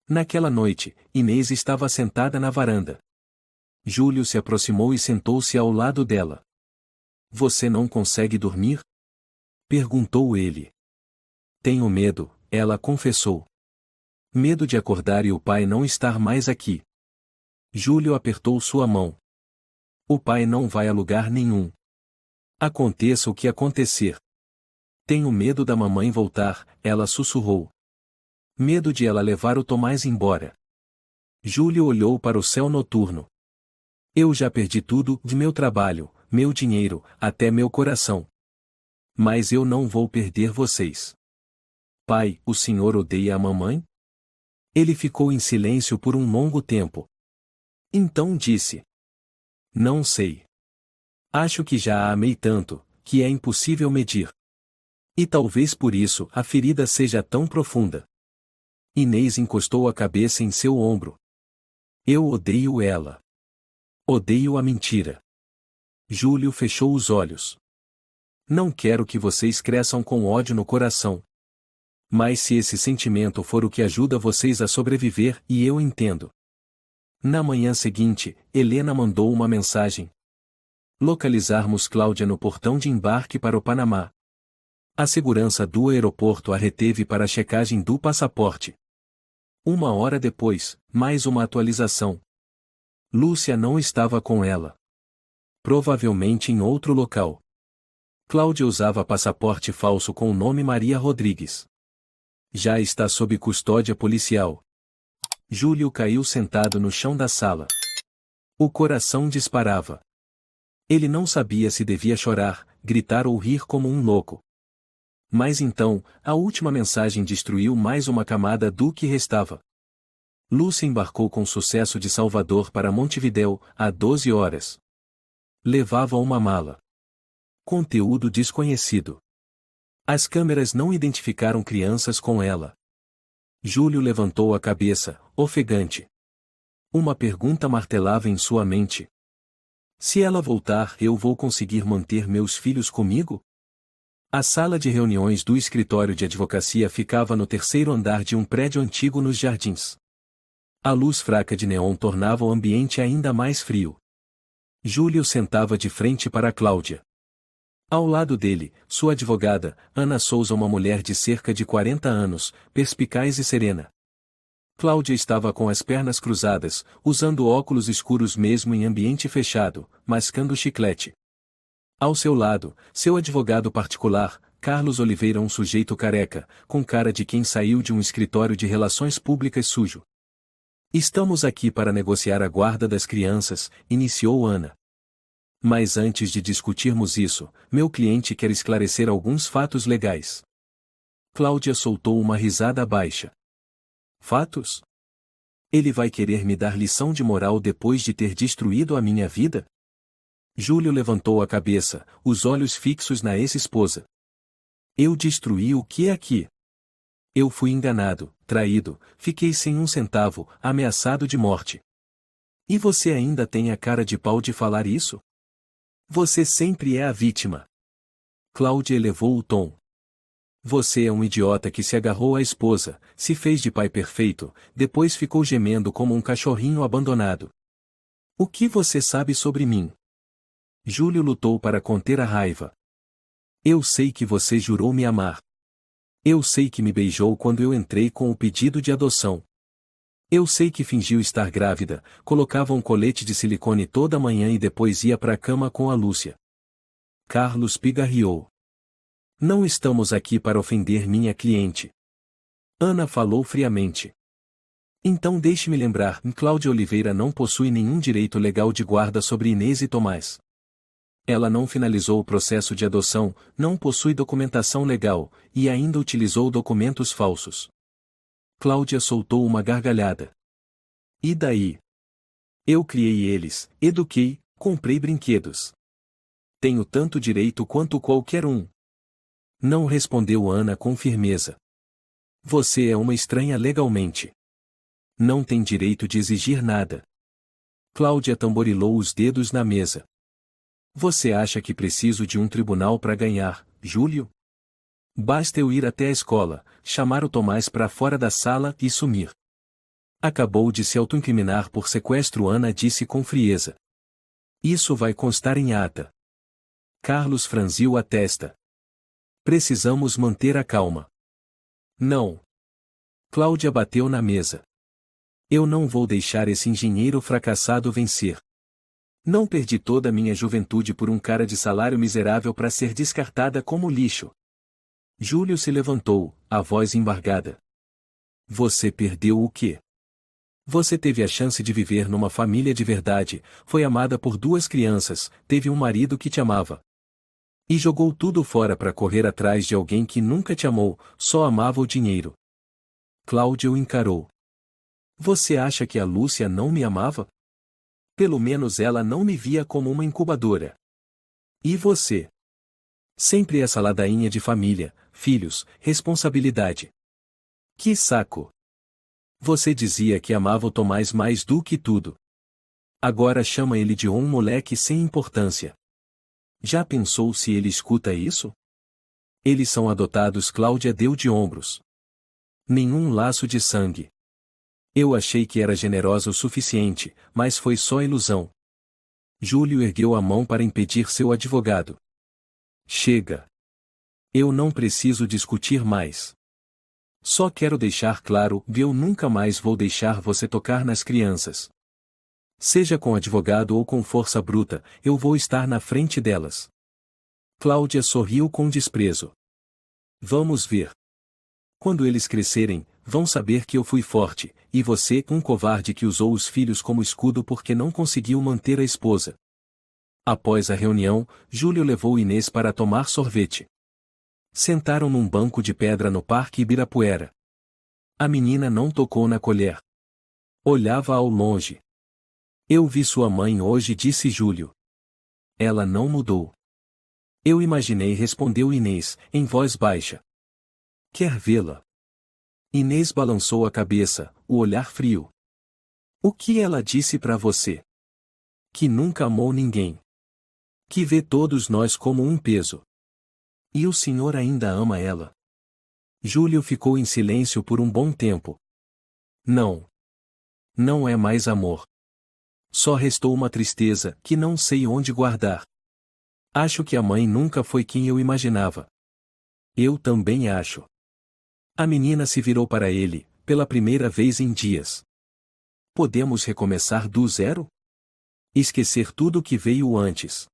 Naquela noite, Inês estava sentada na varanda. Júlio se aproximou e sentou-se ao lado dela. Você não consegue dormir? Perguntou ele. Tenho medo, ela confessou. Medo de acordar e o pai não estar mais aqui. Júlio apertou sua mão. O pai não vai a lugar nenhum. Aconteça o que acontecer. Tenho medo da mamãe voltar, ela sussurrou. Medo de ela levar o Tomás embora. Júlio olhou para o céu noturno. Eu já perdi tudo, de meu trabalho, meu dinheiro, até meu coração. Mas eu não vou perder vocês. Pai, o senhor odeia a mamãe? Ele ficou em silêncio por um longo tempo. Então disse. Não sei. Acho que já a amei tanto, que é impossível medir. E talvez por isso a ferida seja tão profunda. Inês encostou a cabeça em seu ombro. Eu odeio ela. Odeio a mentira. Júlio fechou os olhos. Não quero que vocês cresçam com ódio no coração. Mas se esse sentimento for o que ajuda vocês a sobreviver, e eu entendo. Na manhã seguinte, Helena mandou uma mensagem. Localizarmos Cláudia no portão de embarque para o Panamá. A segurança do aeroporto a reteve para a checagem do passaporte. 1 hora depois, mais uma atualização. Lúcia não estava com ela. Provavelmente em outro local. Cláudia usava passaporte falso com o nome Maria Rodrigues. Já está sob custódia policial. Júlio caiu sentado no chão da sala. O coração disparava. Ele não sabia se devia chorar, gritar ou rir como um louco. Mas então, a última mensagem destruiu mais uma camada do que restava. Lúcia embarcou com sucesso de Salvador para Montevidéu, há 12 horas. Levava uma mala. Conteúdo desconhecido. As câmeras não identificaram crianças com ela. Júlio levantou a cabeça, ofegante. Uma pergunta martelava em sua mente. Se ela voltar, eu vou conseguir manter meus filhos comigo? A sala de reuniões do escritório de advocacia ficava no 3º andar de um prédio antigo nos jardins. A luz fraca de neon tornava o ambiente ainda mais frio. Júlio sentava de frente para Cláudia. Ao lado dele, sua advogada, Ana Souza, uma mulher de cerca de 40 anos, perspicaz e serena. Cláudia estava com as pernas cruzadas, usando óculos escuros mesmo em ambiente fechado, mascando chiclete. Ao seu lado, seu advogado particular, Carlos Oliveira, um sujeito careca, com cara de quem saiu de um escritório de relações públicas sujo. Estamos aqui para negociar a guarda das crianças, iniciou Ana. Mas antes de discutirmos isso, meu cliente quer esclarecer alguns fatos legais. Cláudia soltou uma risada baixa. Fatos? Ele vai querer me dar lição de moral depois de ter destruído a minha vida? Júlio levantou a cabeça, os olhos fixos na ex-esposa. Eu destruí o que é aqui? Eu fui enganado, traído, fiquei sem um centavo, ameaçado de morte. E você ainda tem a cara de pau de falar isso? Você sempre é a vítima. Cláudia elevou o tom. Você é um idiota que se agarrou à esposa, se fez de pai perfeito, depois ficou gemendo como um cachorrinho abandonado. O que você sabe sobre mim? Júlio lutou para conter a raiva. Eu sei que você jurou me amar. Eu sei que me beijou quando eu entrei com o pedido de adoção. Eu sei que fingiu estar grávida, colocava um colete de silicone toda manhã e depois ia para a cama com a Lúcia. Carlos pigarreou. Não estamos aqui para ofender minha cliente. Ana falou friamente. Então deixe-me lembrar, Cláudia Oliveira não possui nenhum direito legal de guarda sobre Inês e Tomás. Ela não finalizou o processo de adoção, não possui documentação legal, e ainda utilizou documentos falsos. Cláudia soltou uma gargalhada. E daí? Eu criei eles, eduquei, comprei brinquedos. Tenho tanto direito quanto qualquer um. Não respondeu Ana com firmeza. Você é uma estranha legalmente. Não tem direito de exigir nada. Cláudia tamborilou os dedos na mesa. Você acha que preciso de um tribunal para ganhar, Júlio? Basta eu ir até a escola, chamar o Tomás para fora da sala e sumir. Acabou de se autoincriminar por sequestro, Ana disse com frieza. Isso vai constar em ata. Carlos franziu a testa. Precisamos manter a calma. Não. Cláudia bateu na mesa. Eu não vou deixar esse engenheiro fracassado vencer. Não perdi toda a minha juventude por um cara de salário miserável para ser descartada como lixo. Júlio se levantou, a voz embargada. Você perdeu o quê? Você teve a chance de viver numa família de verdade, foi amada por 2 crianças, teve um marido que te amava. E jogou tudo fora para correr atrás de alguém que nunca te amou, só amava o dinheiro. Cláudia o encarou. Você acha que a Lúcia não me amava? Pelo menos ela não me via como uma incubadora. E você? Sempre essa ladainha de família, filhos, responsabilidade. Que saco! Você dizia que amava o Tomás mais do que tudo. Agora chama ele de um moleque sem importância. Já pensou se ele escuta isso? Eles são adotados. Cláudia deu de ombros. Nenhum laço de sangue. Eu achei que era generosa o suficiente, mas foi só ilusão. Júlio ergueu a mão para impedir seu advogado. Chega. Eu não preciso discutir mais. Só quero deixar claro que eu nunca mais vou deixar você tocar nas crianças. Seja com advogado ou com força bruta, eu vou estar na frente delas. Cláudia sorriu com desprezo. Vamos ver. Quando eles crescerem, vão saber que eu fui forte, e você, um covarde que usou os filhos como escudo porque não conseguiu manter a esposa. Após a reunião, Júlio levou Inês para tomar sorvete. Sentaram num banco de pedra no Parque Ibirapuera. A menina não tocou na colher. Olhava ao longe. Eu vi sua mãe hoje, disse Júlio. Ela não mudou. Eu imaginei, respondeu Inês, em voz baixa. Quer vê-la? Inês balançou a cabeça, o olhar frio. O que ela disse para você? Que nunca amou ninguém. Que vê todos nós como um peso. E o senhor ainda ama ela? Júlio ficou em silêncio por um bom tempo. Não. Não é mais amor. Só restou uma tristeza que não sei onde guardar. Acho que a mãe nunca foi quem eu imaginava. Eu também acho. A menina se virou para ele, pela primeira vez em dias. Podemos recomeçar do zero? Esquecer tudo o que veio antes.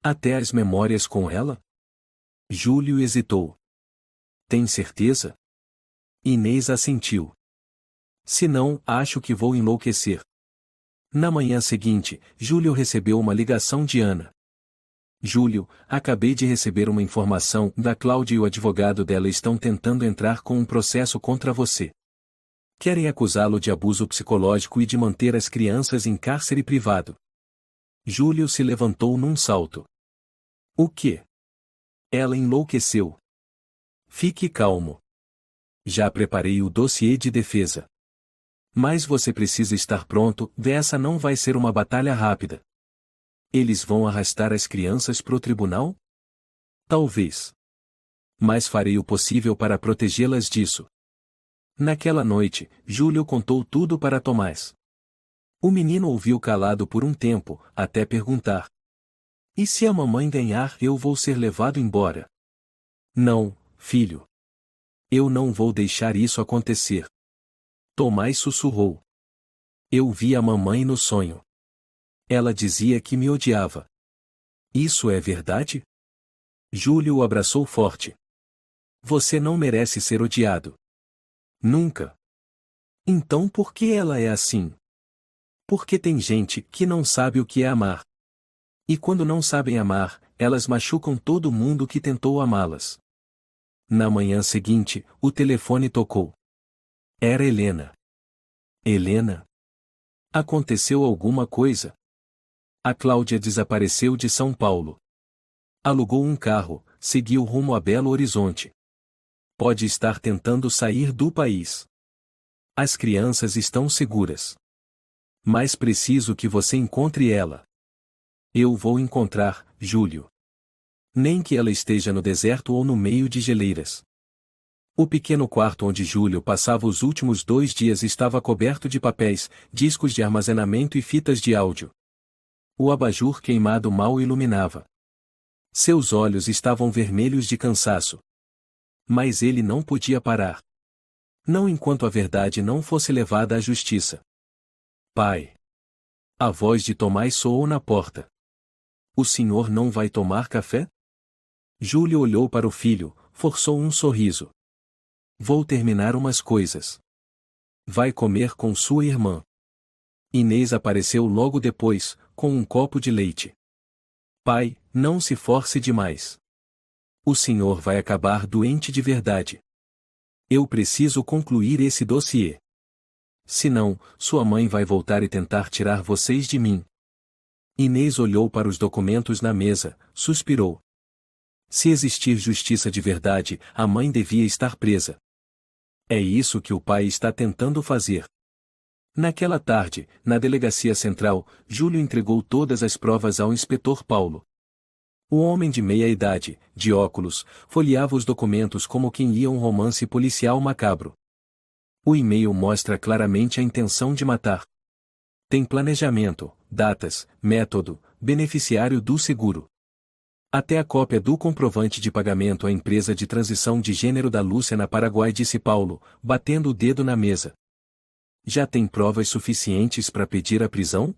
Até as memórias com ela? Júlio hesitou. Tem certeza? Inês assentiu. Se não, acho que vou enlouquecer. Na manhã seguinte, Júlio recebeu uma ligação de Ana. Júlio, acabei de receber uma informação da Cláudia e o advogado dela estão tentando entrar com um processo contra você. Querem acusá-lo de abuso psicológico e de manter as crianças em cárcere privado. Júlio se levantou num salto. O quê? Ela enlouqueceu. Fique calmo. Já preparei o dossiê de defesa. Mas você precisa estar pronto, essa não vai ser uma batalha rápida. Eles vão arrastar as crianças pro tribunal? Talvez. Mas farei o possível para protegê-las disso. Naquela noite, Júlio contou tudo para Tomás. O menino ouviu calado por um tempo, até perguntar. E se a mamãe ganhar, eu vou ser levado embora? Não, filho. Eu não vou deixar isso acontecer. Tomás sussurrou. Eu vi a mamãe no sonho. Ela dizia que me odiava. Isso é verdade? Júlio o abraçou forte. Você não merece ser odiado. Nunca. Então por que ela é assim? Porque tem gente que não sabe o que é amar. E quando não sabem amar, elas machucam todo mundo que tentou amá-las. Na manhã seguinte, o telefone tocou. Era Helena. Helena? Aconteceu alguma coisa? A Cláudia desapareceu de São Paulo. Alugou um carro, seguiu rumo a Belo Horizonte. Pode estar tentando sair do país. As crianças estão seguras. Mas preciso que você encontre ela. Eu vou encontrar, Júlio. Nem que ela esteja no deserto ou no meio de geleiras. O pequeno quarto onde Júlio passava os últimos 2 dias estava coberto de papéis, discos de armazenamento e fitas de áudio. O abajur queimado mal iluminava. Seus olhos estavam vermelhos de cansaço. Mas ele não podia parar. Não enquanto a verdade não fosse levada à justiça. Pai! A voz de Tomás soou na porta. O senhor não vai tomar café? Júlio olhou para o filho, forçou um sorriso. Vou terminar umas coisas. Vai comer com sua irmã. Inês apareceu logo depois, com um copo de leite. Pai, não se force demais. O senhor vai acabar doente de verdade. Eu preciso concluir esse dossiê. Senão, sua mãe vai voltar e tentar tirar vocês de mim. Inês olhou para os documentos na mesa, suspirou. Se existir justiça de verdade, a mãe devia estar presa. É isso que o pai está tentando fazer. Naquela tarde, na delegacia central, Júlio entregou todas as provas ao inspetor Paulo. O homem de meia-idade, de óculos, folheava os documentos como quem lia um romance policial macabro. O e-mail mostra claramente a intenção de matar. Tem planejamento, datas, método, beneficiário do seguro. Até a cópia do comprovante de pagamento à empresa de transição de gênero da Lúcia na Paraguai, disse Paulo, batendo o dedo na mesa. Já tem provas suficientes para pedir a prisão?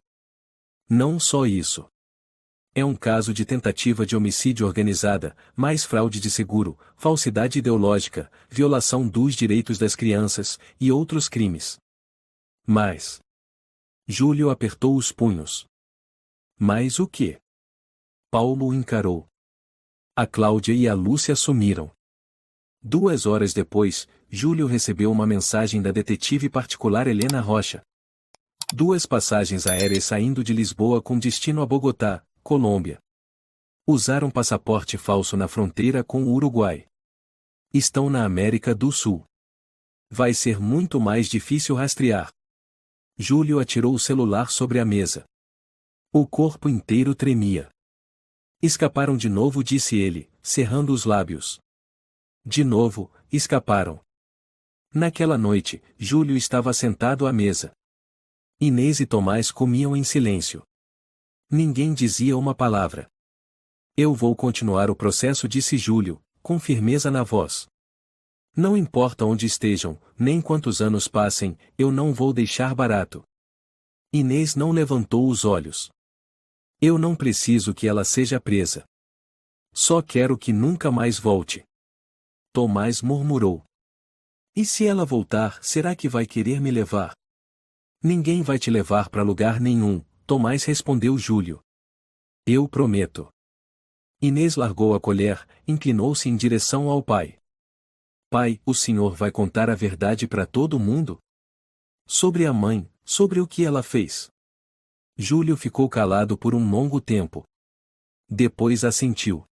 Não só isso. É um caso de tentativa de homicídio organizada, mais fraude de seguro, falsidade ideológica, violação dos direitos das crianças, e outros crimes. Mas... Júlio apertou os punhos. Mas o quê? Paulo o encarou. A Cláudia e a Lúcia sumiram. 2 horas depois, Júlio recebeu uma mensagem da detetive particular Helena Rocha. 2 passagens aéreas saindo de Lisboa com destino a Bogotá, Colômbia. Usaram passaporte falso na fronteira com o Uruguai. Estão na América do Sul. Vai ser muito mais difícil rastrear. Júlio atirou o celular sobre a mesa. O corpo inteiro tremia. Escaparam de novo, disse ele, cerrando os lábios. De novo, escaparam. Naquela noite, Júlio estava sentado à mesa. Inês e Tomás comiam em silêncio. Ninguém dizia uma palavra. Eu vou continuar o processo, disse Júlio, com firmeza na voz. Não importa onde estejam, nem quantos anos passem, eu não vou deixar barato. Inês não levantou os olhos. Eu não preciso que ela seja presa. Só quero que nunca mais volte. Tomás murmurou. E se ela voltar, será que vai querer me levar? Ninguém vai te levar para lugar nenhum, Tomás, respondeu Júlio. Eu prometo. Inês largou a colher, inclinou-se em direção ao pai. Pai, o senhor vai contar a verdade para todo mundo? Sobre a mãe, sobre o que ela fez. Júlio ficou calado por um longo tempo. Depois assentiu.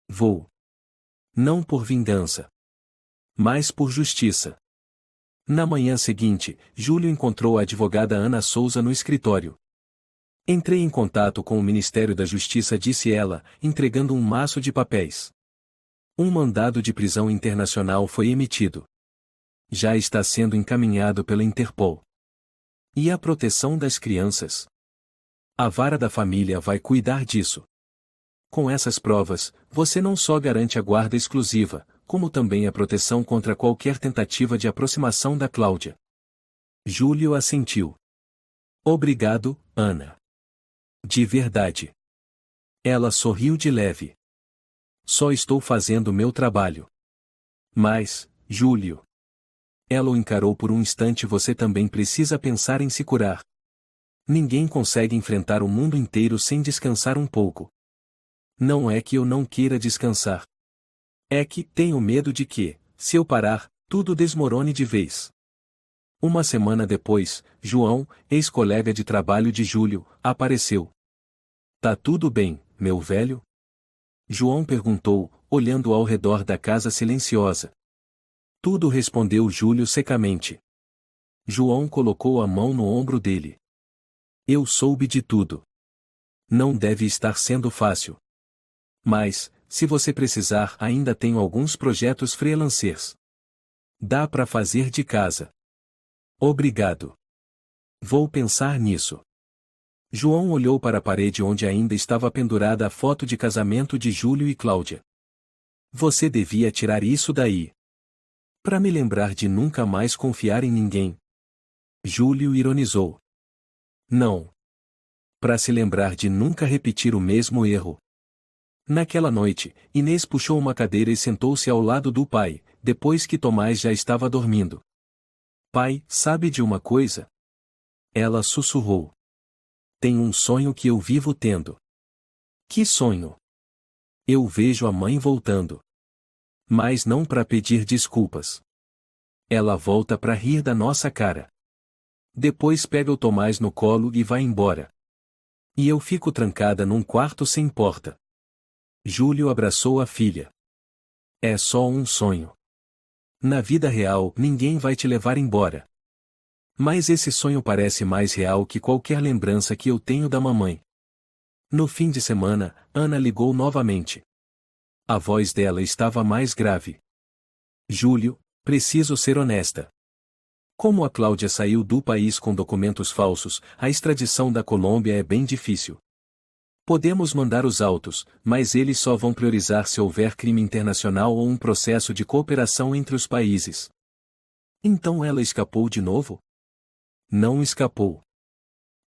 Vou. Não por vingança. Mas por justiça. Na manhã seguinte, Júlio encontrou a advogada Ana Souza no escritório. Entrei em contato com o Ministério da Justiça, disse ela, entregando um maço de papéis. Um mandado de prisão internacional foi emitido. Já está sendo encaminhado pela Interpol. E a proteção das crianças? A vara da família vai cuidar disso. Com essas provas, você não só garante a guarda exclusiva, como também a proteção contra qualquer tentativa de aproximação da Cláudia. Júlio assentiu. Obrigado, Ana. De verdade. Ela sorriu de leve. Só estou fazendo meu trabalho. Mas, Júlio. Ela o encarou por um instante. Você também precisa pensar em se curar. Ninguém consegue enfrentar o mundo inteiro sem descansar um pouco. Não é que eu não queira descansar. É que tenho medo de que, se eu parar, tudo desmorone de vez. Uma semana depois, João, ex-colega de trabalho de Júlio, apareceu. Tá tudo bem, meu velho? João perguntou, olhando ao redor da casa silenciosa. Tudo, respondeu Júlio secamente. João colocou a mão no ombro dele. Eu soube de tudo. Não deve estar sendo fácil. Mas, se você precisar, ainda tenho alguns projetos freelancers. Dá para fazer de casa. Obrigado. Vou pensar nisso. João olhou para a parede onde ainda estava pendurada a foto de casamento de Júlio e Cláudia. Você devia tirar isso daí. Para me lembrar de nunca mais confiar em ninguém. Júlio ironizou. Não. Para se lembrar de nunca repetir o mesmo erro. Naquela noite, Inês puxou uma cadeira e sentou-se ao lado do pai, depois que Tomás já estava dormindo. Pai, sabe de uma coisa? Ela sussurrou. Tem um sonho que eu vivo tendo. Que sonho? Eu vejo a mãe voltando. Mas não para pedir desculpas. Ela volta para rir da nossa cara. Depois pega o Tomás no colo e vai embora. E eu fico trancada num quarto sem porta. Júlio abraçou a filha. É só um sonho. Na vida real, ninguém vai te levar embora. Mas esse sonho parece mais real que qualquer lembrança que eu tenho da mamãe. No fim de semana, Ana ligou novamente. A voz dela estava mais grave. Júlio, preciso ser honesta. Como a Cláudia saiu do país com documentos falsos, a extradição da Colômbia é bem difícil. Podemos mandar os autos, mas eles só vão priorizar se houver crime internacional ou um processo de cooperação entre os países. Então ela escapou de novo? Não escapou.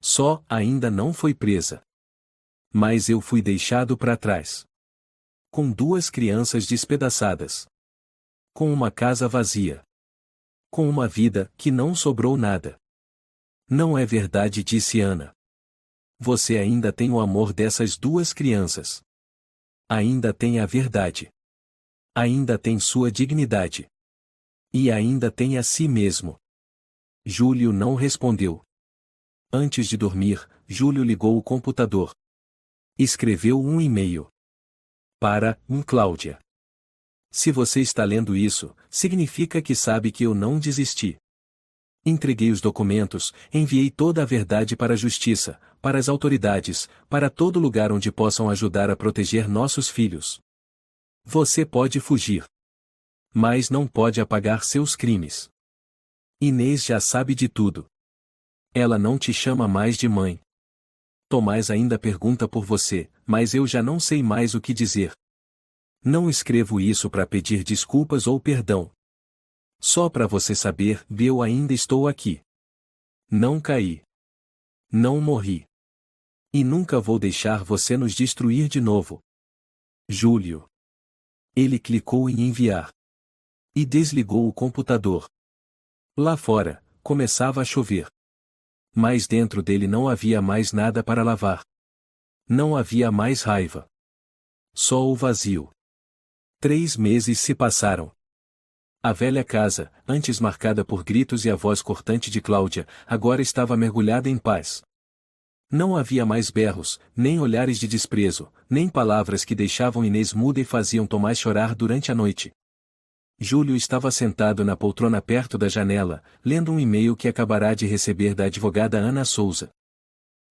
Só ainda não foi presa. Mas eu fui deixado para trás. Com 2 crianças despedaçadas. Com uma casa vazia. Com uma vida que não sobrou nada. Não é verdade, disse Ana. Você ainda tem o amor dessas 2 crianças. Ainda tem a verdade. Ainda tem sua dignidade. E ainda tem a si mesmo. Júlio não respondeu. Antes de dormir, Júlio ligou o computador. Escreveu um e-mail. Para Cláudia. Se você está lendo isso, significa que sabe que eu não desisti. Entreguei os documentos, enviei toda a verdade para a justiça, para as autoridades, para todo lugar onde possam ajudar a proteger nossos filhos. Você pode fugir. Mas não pode apagar seus crimes. Inês já sabe de tudo. Ela não te chama mais de mãe. Tomás ainda pergunta por você, mas eu já não sei mais o que dizer. Não escrevo isso para pedir desculpas ou perdão. Só para você saber, eu ainda estou aqui. Não caí. Não morri. E nunca vou deixar você nos destruir de novo. Júlio. Ele clicou em enviar. E desligou o computador. Lá fora, começava a chover. Mas dentro dele não havia mais nada para lavar. Não havia mais raiva. Só o vazio. 3 meses se passaram. A velha casa, antes marcada por gritos e a voz cortante de Cláudia, agora estava mergulhada em paz. Não havia mais berros, nem olhares de desprezo, nem palavras que deixavam Inês muda e faziam Tomás chorar durante a noite. Júlio estava sentado na poltrona perto da janela, lendo um e-mail que acabará de receber da advogada Ana Souza.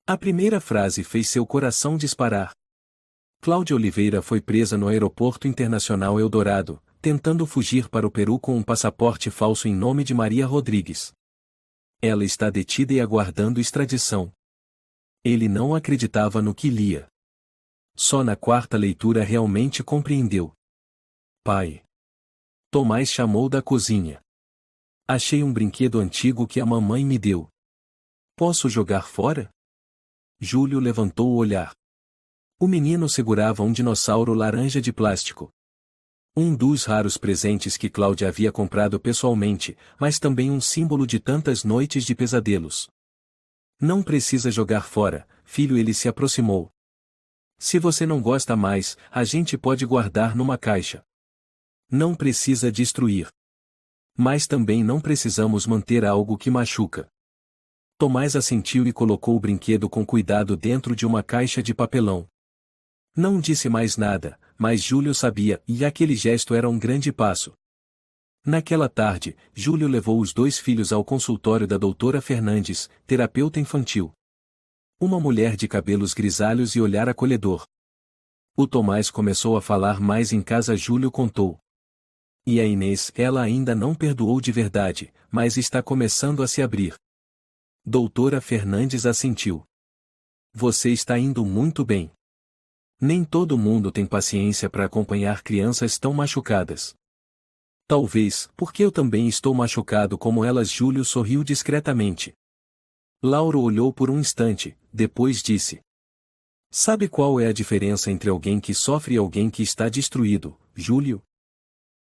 A primeira frase fez seu coração disparar. Cláudia Oliveira foi presa no Aeroporto Internacional Eldorado, tentando fugir para o Peru com um passaporte falso em nome de Maria Rodrigues. Ela está detida e aguardando extradição. Ele não acreditava no que lia. Só na 4ª leitura realmente compreendeu. Pai. Tomás chamou da cozinha. Achei um brinquedo antigo que a mamãe me deu. Posso jogar fora? Júlio levantou o olhar. O menino segurava um dinossauro laranja de plástico. Um dos raros presentes que Cláudia havia comprado pessoalmente, mas também um símbolo de tantas noites de pesadelos. Não precisa jogar fora, filho, ele se aproximou. Se você não gosta mais, a gente pode guardar numa caixa. Não precisa destruir. Mas também não precisamos manter algo que machuca. Tomás assentiu e colocou o brinquedo com cuidado dentro de uma caixa de papelão. Não disse mais nada, mas Júlio sabia, e aquele gesto era um grande passo. Naquela tarde, Júlio levou os 2 filhos ao consultório da doutora Fernandes, terapeuta infantil. Uma mulher de cabelos grisalhos e olhar acolhedor. O Tomás começou a falar mais em casa. Júlio contou. E a Inês, ela ainda não perdoou de verdade, mas está começando a se abrir. Doutora Fernandes assentiu. Você está indo muito bem. Nem todo mundo tem paciência para acompanhar crianças tão machucadas. Talvez, porque eu também estou machucado como elas. Júlio sorriu discretamente. Lauro olhou por um instante, depois disse. Sabe qual é a diferença entre alguém que sofre e alguém que está destruído, Júlio?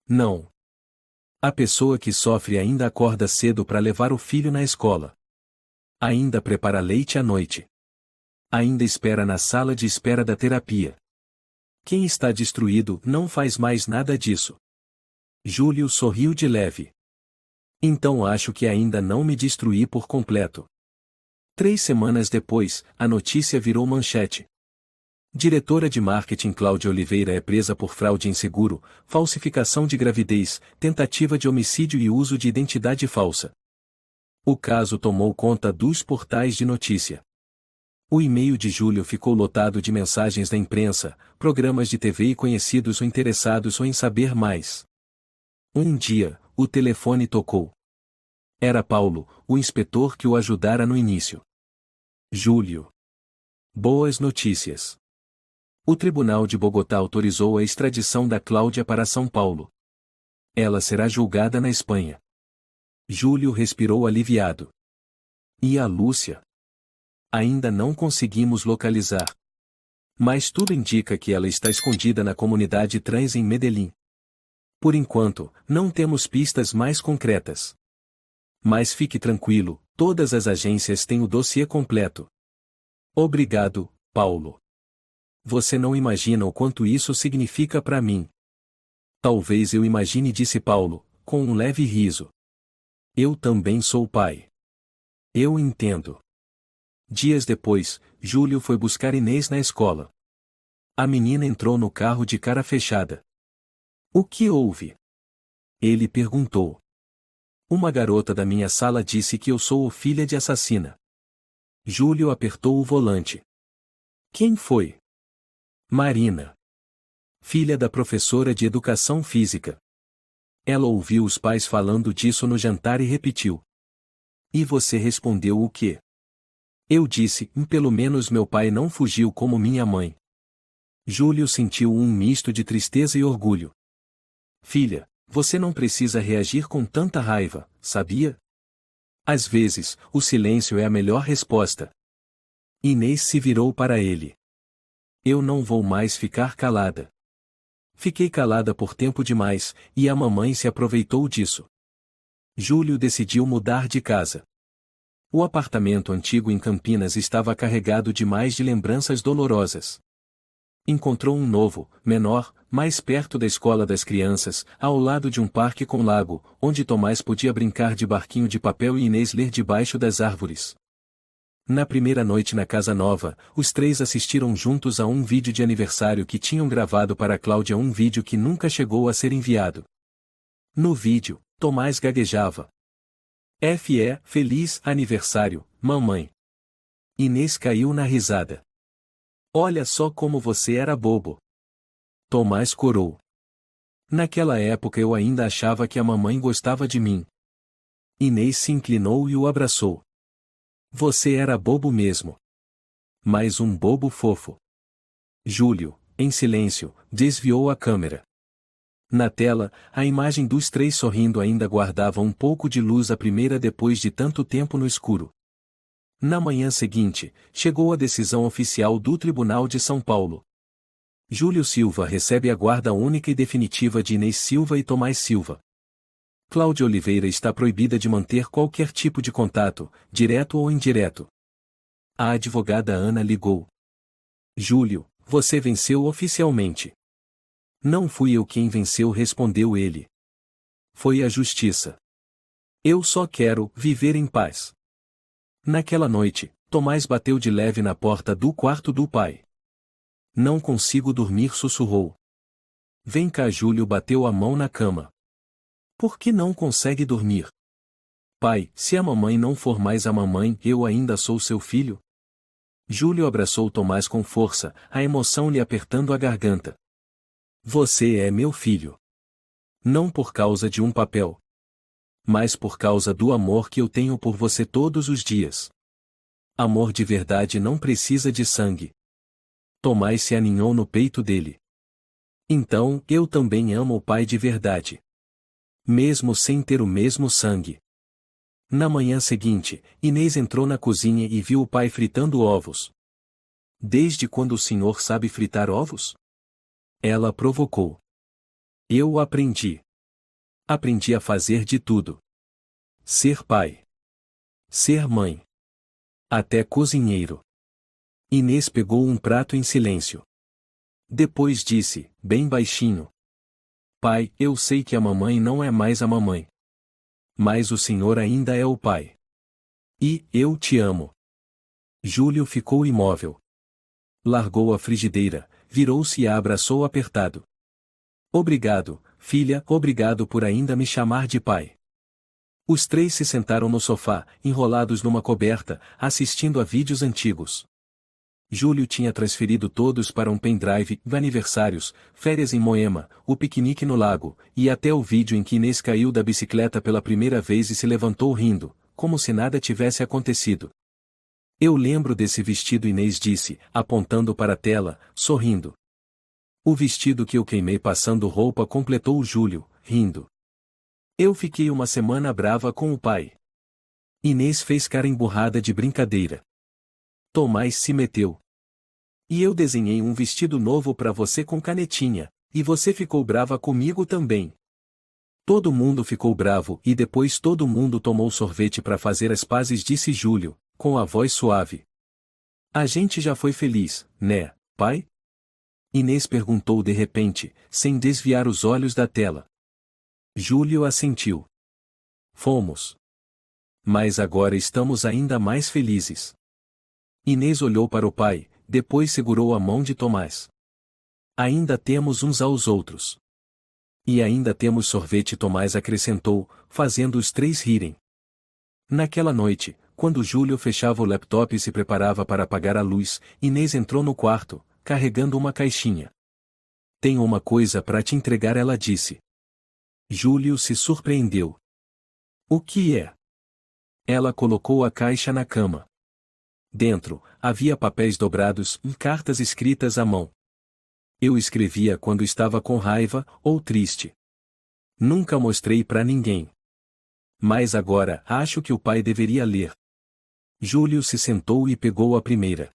Não. A pessoa que sofre ainda acorda cedo para levar o filho na escola. Ainda prepara leite à noite. Ainda espera na sala de espera da terapia. Quem está destruído não faz mais nada disso. Júlio sorriu de leve. Então acho que ainda não me destruí por completo. 3 semanas depois, a notícia virou manchete. Diretora de marketing Cláudia Oliveira é presa por fraude em seguro, falsificação de gravidez, tentativa de homicídio e uso de identidade falsa. O caso tomou conta dos portais de notícia. O e-mail de Júlio ficou lotado de mensagens da imprensa, programas de TV e conhecidos ou interessados em saber mais. Um dia, o telefone tocou. Era Paulo, o inspetor que o ajudara no início. Júlio. Boas notícias. O Tribunal de Bogotá autorizou a extradição da Cláudia para São Paulo. Ela será julgada na Espanha. Júlio respirou aliviado. E a Lúcia? Ainda não conseguimos localizar. Mas tudo indica que ela está escondida na comunidade trans em Medellín. Por enquanto, não temos pistas mais concretas. Mas fique tranquilo, todas as agências têm o dossiê completo. Obrigado, Paulo. Você não imagina o quanto isso significa para mim. Talvez eu imagine, disse Paulo, com um leve riso. Eu também sou pai. Eu entendo. Dias depois, Júlio foi buscar Inês na escola. A menina entrou no carro de cara fechada. O que houve? Ele perguntou. Uma garota da minha sala disse que eu sou filha de assassina. Júlio apertou o volante. Quem foi? Marina. Filha da professora de educação física. Ela ouviu os pais falando disso no jantar e repetiu. E você respondeu o quê? Eu disse, pelo menos meu pai não fugiu como minha mãe. Júlio sentiu um misto de tristeza e orgulho. Filha, você não precisa reagir com tanta raiva, sabia? Às vezes, o silêncio é a melhor resposta. Inês se virou para ele. Eu não vou mais ficar calada. Fiquei calada por tempo demais, e a mamãe se aproveitou disso. Júlio decidiu mudar de casa. O apartamento antigo em Campinas estava carregado demais de lembranças dolorosas. Encontrou um novo, menor, mais perto da escola das crianças, ao lado de um parque com lago, onde Tomás podia brincar de barquinho de papel e Inês ler debaixo das árvores. Na primeira noite na casa nova, os 3 assistiram juntos a um vídeo de aniversário que tinham gravado para Cláudia, um vídeo que nunca chegou a ser enviado. No vídeo, Tomás gaguejava. Feliz aniversário, mamãe. Inês caiu na risada. Olha só como você era bobo. Tomás corou. Naquela época eu ainda achava que a mamãe gostava de mim. Inês se inclinou e o abraçou. Você era bobo mesmo. Mas um bobo fofo. Júlio, em silêncio, desviou a câmera. Na tela, a imagem dos 3 sorrindo ainda guardava um pouco de luz, a primeira depois de tanto tempo no escuro. Na manhã seguinte, chegou a decisão oficial do Tribunal de São Paulo. Júlio Silva recebe a guarda única e definitiva de Inês Silva e Tomás Silva. Cláudia Oliveira está proibida de manter qualquer tipo de contato, direto ou indireto. A advogada Ana ligou. Júlio, você venceu oficialmente. Não fui eu quem venceu, respondeu ele. Foi a justiça. Eu só quero viver em paz. Naquela noite, Tomás bateu de leve na porta do quarto do pai. Não consigo dormir, sussurrou. Vem cá, Júlio bateu a mão na cama. Por que não consegue dormir? Pai, se a mamãe não for mais a mamãe, eu ainda sou seu filho? Júlio abraçou Tomás com força, a emoção lhe apertando a garganta. Você é meu filho. Não por causa de um papel, mas por causa do amor que eu tenho por você todos os dias. Amor de verdade não precisa de sangue. Tomás se aninhou no peito dele. Então, eu também amo o pai de verdade. Mesmo sem ter o mesmo sangue. Na manhã seguinte, Inês entrou na cozinha e viu o pai fritando ovos. Desde quando o senhor sabe fritar ovos? Ela provocou. Eu aprendi. Aprendi a fazer de tudo. Ser pai. Ser mãe. Até cozinheiro. Inês pegou um prato em silêncio. Depois disse, bem baixinho. Pai, eu sei que a mamãe não é mais a mamãe. Mas o senhor ainda é o pai. E, eu te amo. Júlio ficou imóvel. Largou a frigideira, virou-se e a abraçou apertado. Obrigado, filha, obrigado por ainda me chamar de pai. Os três se sentaram no sofá, enrolados numa coberta, assistindo a vídeos antigos. Júlio tinha transferido todos para um pendrive, aniversários, férias em Moema, o piquenique no lago, e até o vídeo em que Inês caiu da bicicleta pela primeira vez e se levantou rindo, como se nada tivesse acontecido. Eu lembro desse vestido, Inês disse, apontando para a tela, sorrindo. O vestido que eu queimei passando roupa, completou Júlio, rindo. Eu fiquei uma semana brava com o pai. Inês fez cara emburrada de brincadeira. Tomás se meteu. E eu desenhei um vestido novo para você com canetinha, e você ficou brava comigo também. Todo mundo ficou bravo e depois todo mundo tomou sorvete para fazer as pazes, disse Júlio, com a voz suave. A gente já foi feliz, né, pai? Inês perguntou de repente, sem desviar os olhos da tela. Júlio assentiu. Fomos. Mas agora estamos ainda mais felizes. Inês olhou para o pai, depois segurou a mão de Tomás. Ainda temos uns aos outros. E ainda temos sorvete, Tomás acrescentou, fazendo os três rirem. Naquela noite, quando Júlio fechava o laptop e se preparava para apagar a luz, Inês entrou no quarto, carregando uma caixinha. Tenho uma coisa para te entregar, ela disse. Júlio se surpreendeu. O que é? Ela colocou a caixa na cama. Dentro, havia papéis dobrados e cartas escritas à mão. Eu escrevia quando estava com raiva ou triste. Nunca mostrei para ninguém. Mas agora acho que o pai deveria ler. Júlio se sentou e pegou a primeira.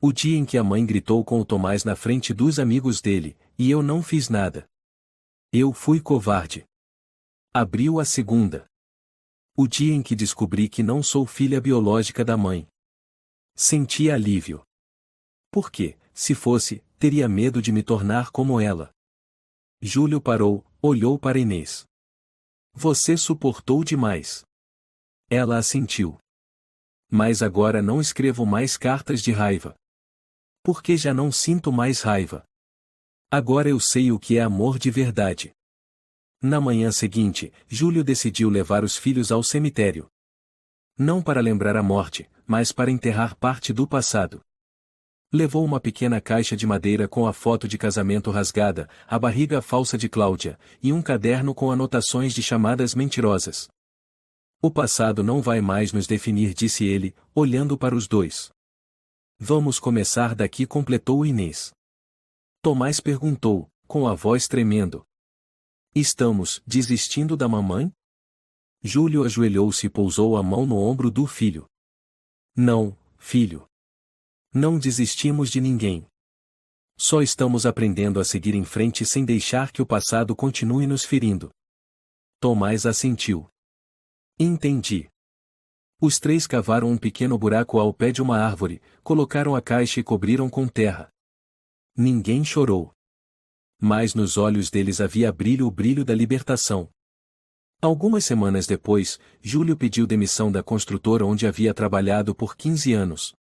O dia em que a mãe gritou com o Tomás na frente dos amigos dele, e eu não fiz nada. Eu fui covarde. Abriu a segunda. O dia em que descobri que não sou filha biológica da mãe. Senti alívio. Porque, se fosse, teria medo de me tornar como ela. Júlio parou, olhou para Inês. Você suportou demais. Ela assentiu. Mas agora não escrevo mais cartas de raiva. Porque já não sinto mais raiva. Agora eu sei o que é amor de verdade. Na manhã seguinte, Júlio decidiu levar os filhos ao cemitério. Não para lembrar a morte, mas para enterrar parte do passado. Levou uma pequena caixa de madeira com a foto de casamento rasgada, a barriga falsa de Cláudia, e um caderno com anotações de chamadas mentirosas. O passado não vai mais nos definir, disse ele, olhando para os dois. Vamos começar daqui, completou Inês. Tomás perguntou, com a voz tremendo. Estamos desistindo da mamãe? Júlio ajoelhou-se e pousou a mão no ombro do filho. Não, filho. Não desistimos de ninguém. Só estamos aprendendo a seguir em frente sem deixar que o passado continue nos ferindo. Tomás assentiu. Entendi. Os três cavaram um pequeno buraco ao pé de uma árvore, colocaram a caixa e cobriram com terra. Ninguém chorou. Mas nos olhos deles havia brilho, o brilho da libertação. Algumas semanas depois, Júlio pediu demissão da construtora onde havia trabalhado por 15 anos.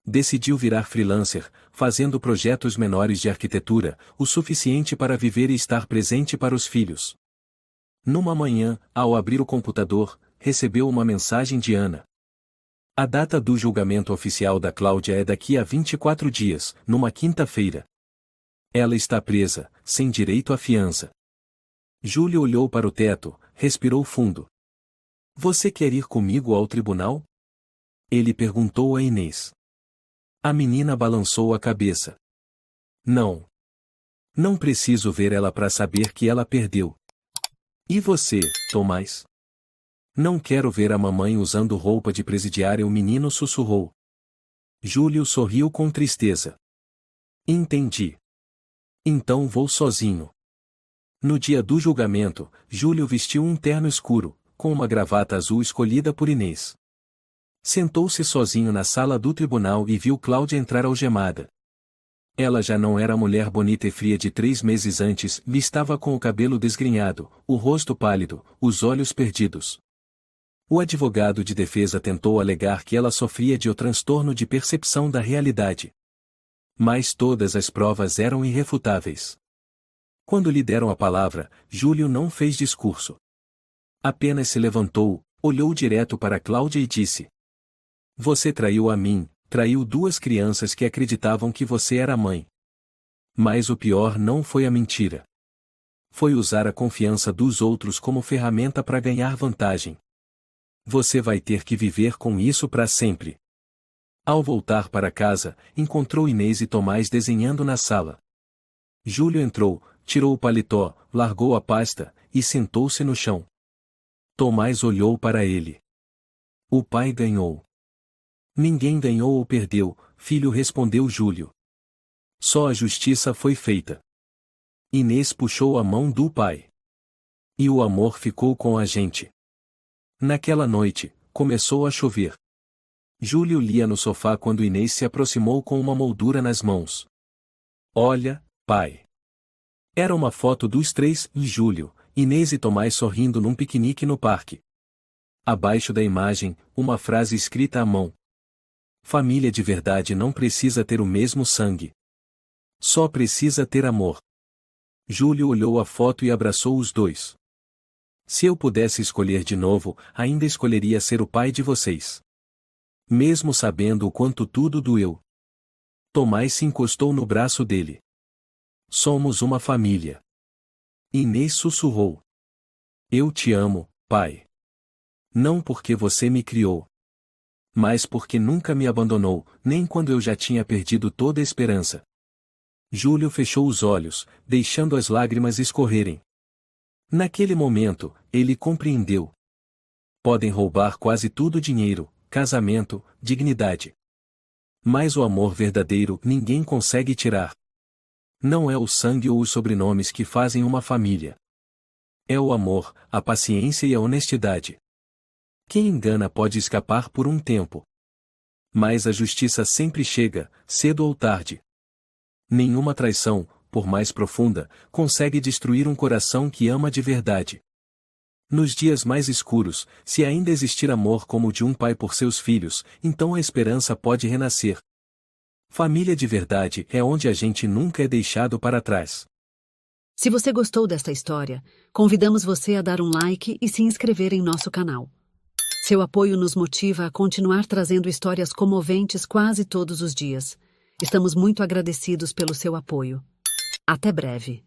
Decidiu virar freelancer, fazendo projetos menores de arquitetura, o suficiente para viver e estar presente para os filhos. Numa manhã, ao abrir o computador, recebeu uma mensagem de Ana. A data do julgamento oficial da Cláudia é daqui a 24 dias, numa quinta-feira. Ela está presa, sem direito à fiança. Júlio olhou para o teto, respirou fundo. Você quer ir comigo ao tribunal? Ele perguntou a Inês. A menina balançou a cabeça. Não. Não preciso ver ela para saber que ela perdeu. E você, Tomás? Não quero ver a mamãe usando roupa de presidiária, o menino sussurrou. Júlio sorriu com tristeza. Entendi. Então vou sozinho. No dia do julgamento, Júlio vestiu um terno escuro, com uma gravata azul escolhida por Inês. Sentou-se sozinho na sala do tribunal e viu Cláudia entrar algemada. Ela já não era a mulher bonita e fria de 3 meses antes, e estava com o cabelo desgrenhado, o rosto pálido, os olhos perdidos. O advogado de defesa tentou alegar que ela sofria de um transtorno de percepção da realidade. Mas todas as provas eram irrefutáveis. Quando lhe deram a palavra, Júlio não fez discurso. Apenas se levantou, olhou direto para Cláudia e disse: Você traiu a mim, traiu 2 crianças que acreditavam que você era mãe. Mas o pior não foi a mentira. Foi usar a confiança dos outros como ferramenta para ganhar vantagem. Você vai ter que viver com isso para sempre. Ao voltar para casa, encontrou Inês e Tomás desenhando na sala. Júlio entrou, tirou o paletó, largou a pasta, e sentou-se no chão. Tomás olhou para ele. O pai ganhou. Ninguém ganhou ou perdeu, filho, respondeu Júlio. Só a justiça foi feita. Inês puxou a mão do pai. E o amor ficou com a gente. Naquela noite, começou a chover. Júlio lia no sofá quando Inês se aproximou com uma moldura nas mãos. Olha, pai. Era uma foto dos 3, e Júlio, Inês e Tomás sorrindo num piquenique no parque. Abaixo da imagem, uma frase escrita à mão. Família de verdade não precisa ter o mesmo sangue. Só precisa ter amor. Júlio olhou a foto e abraçou os 2. Se eu pudesse escolher de novo, ainda escolheria ser o pai de vocês. Mesmo sabendo o quanto tudo doeu. Tomás se encostou no braço dele. Somos uma família. Inês sussurrou. Eu te amo, pai. Não porque você me criou. Mas porque nunca me abandonou, nem quando eu já tinha perdido toda a esperança. Júlio fechou os olhos, deixando as lágrimas escorrerem. Naquele momento, ele compreendeu. Podem roubar quase tudo: dinheiro, casamento, dignidade. Mas o amor verdadeiro ninguém consegue tirar. Não é o sangue ou os sobrenomes que fazem uma família. É o amor, a paciência e a honestidade. Quem engana pode escapar por um tempo. Mas a justiça sempre chega, cedo ou tarde. Nenhuma traição, por mais profunda, consegue destruir um coração que ama de verdade. Nos dias mais escuros, se ainda existir amor como o de um pai por seus filhos, então a esperança pode renascer. Família de verdade é onde a gente nunca é deixado para trás. Se você gostou desta história, convidamos você a dar um like e se inscrever em nosso canal. Seu apoio nos motiva a continuar trazendo histórias comoventes quase todos os dias. Estamos muito agradecidos pelo seu apoio. Até breve.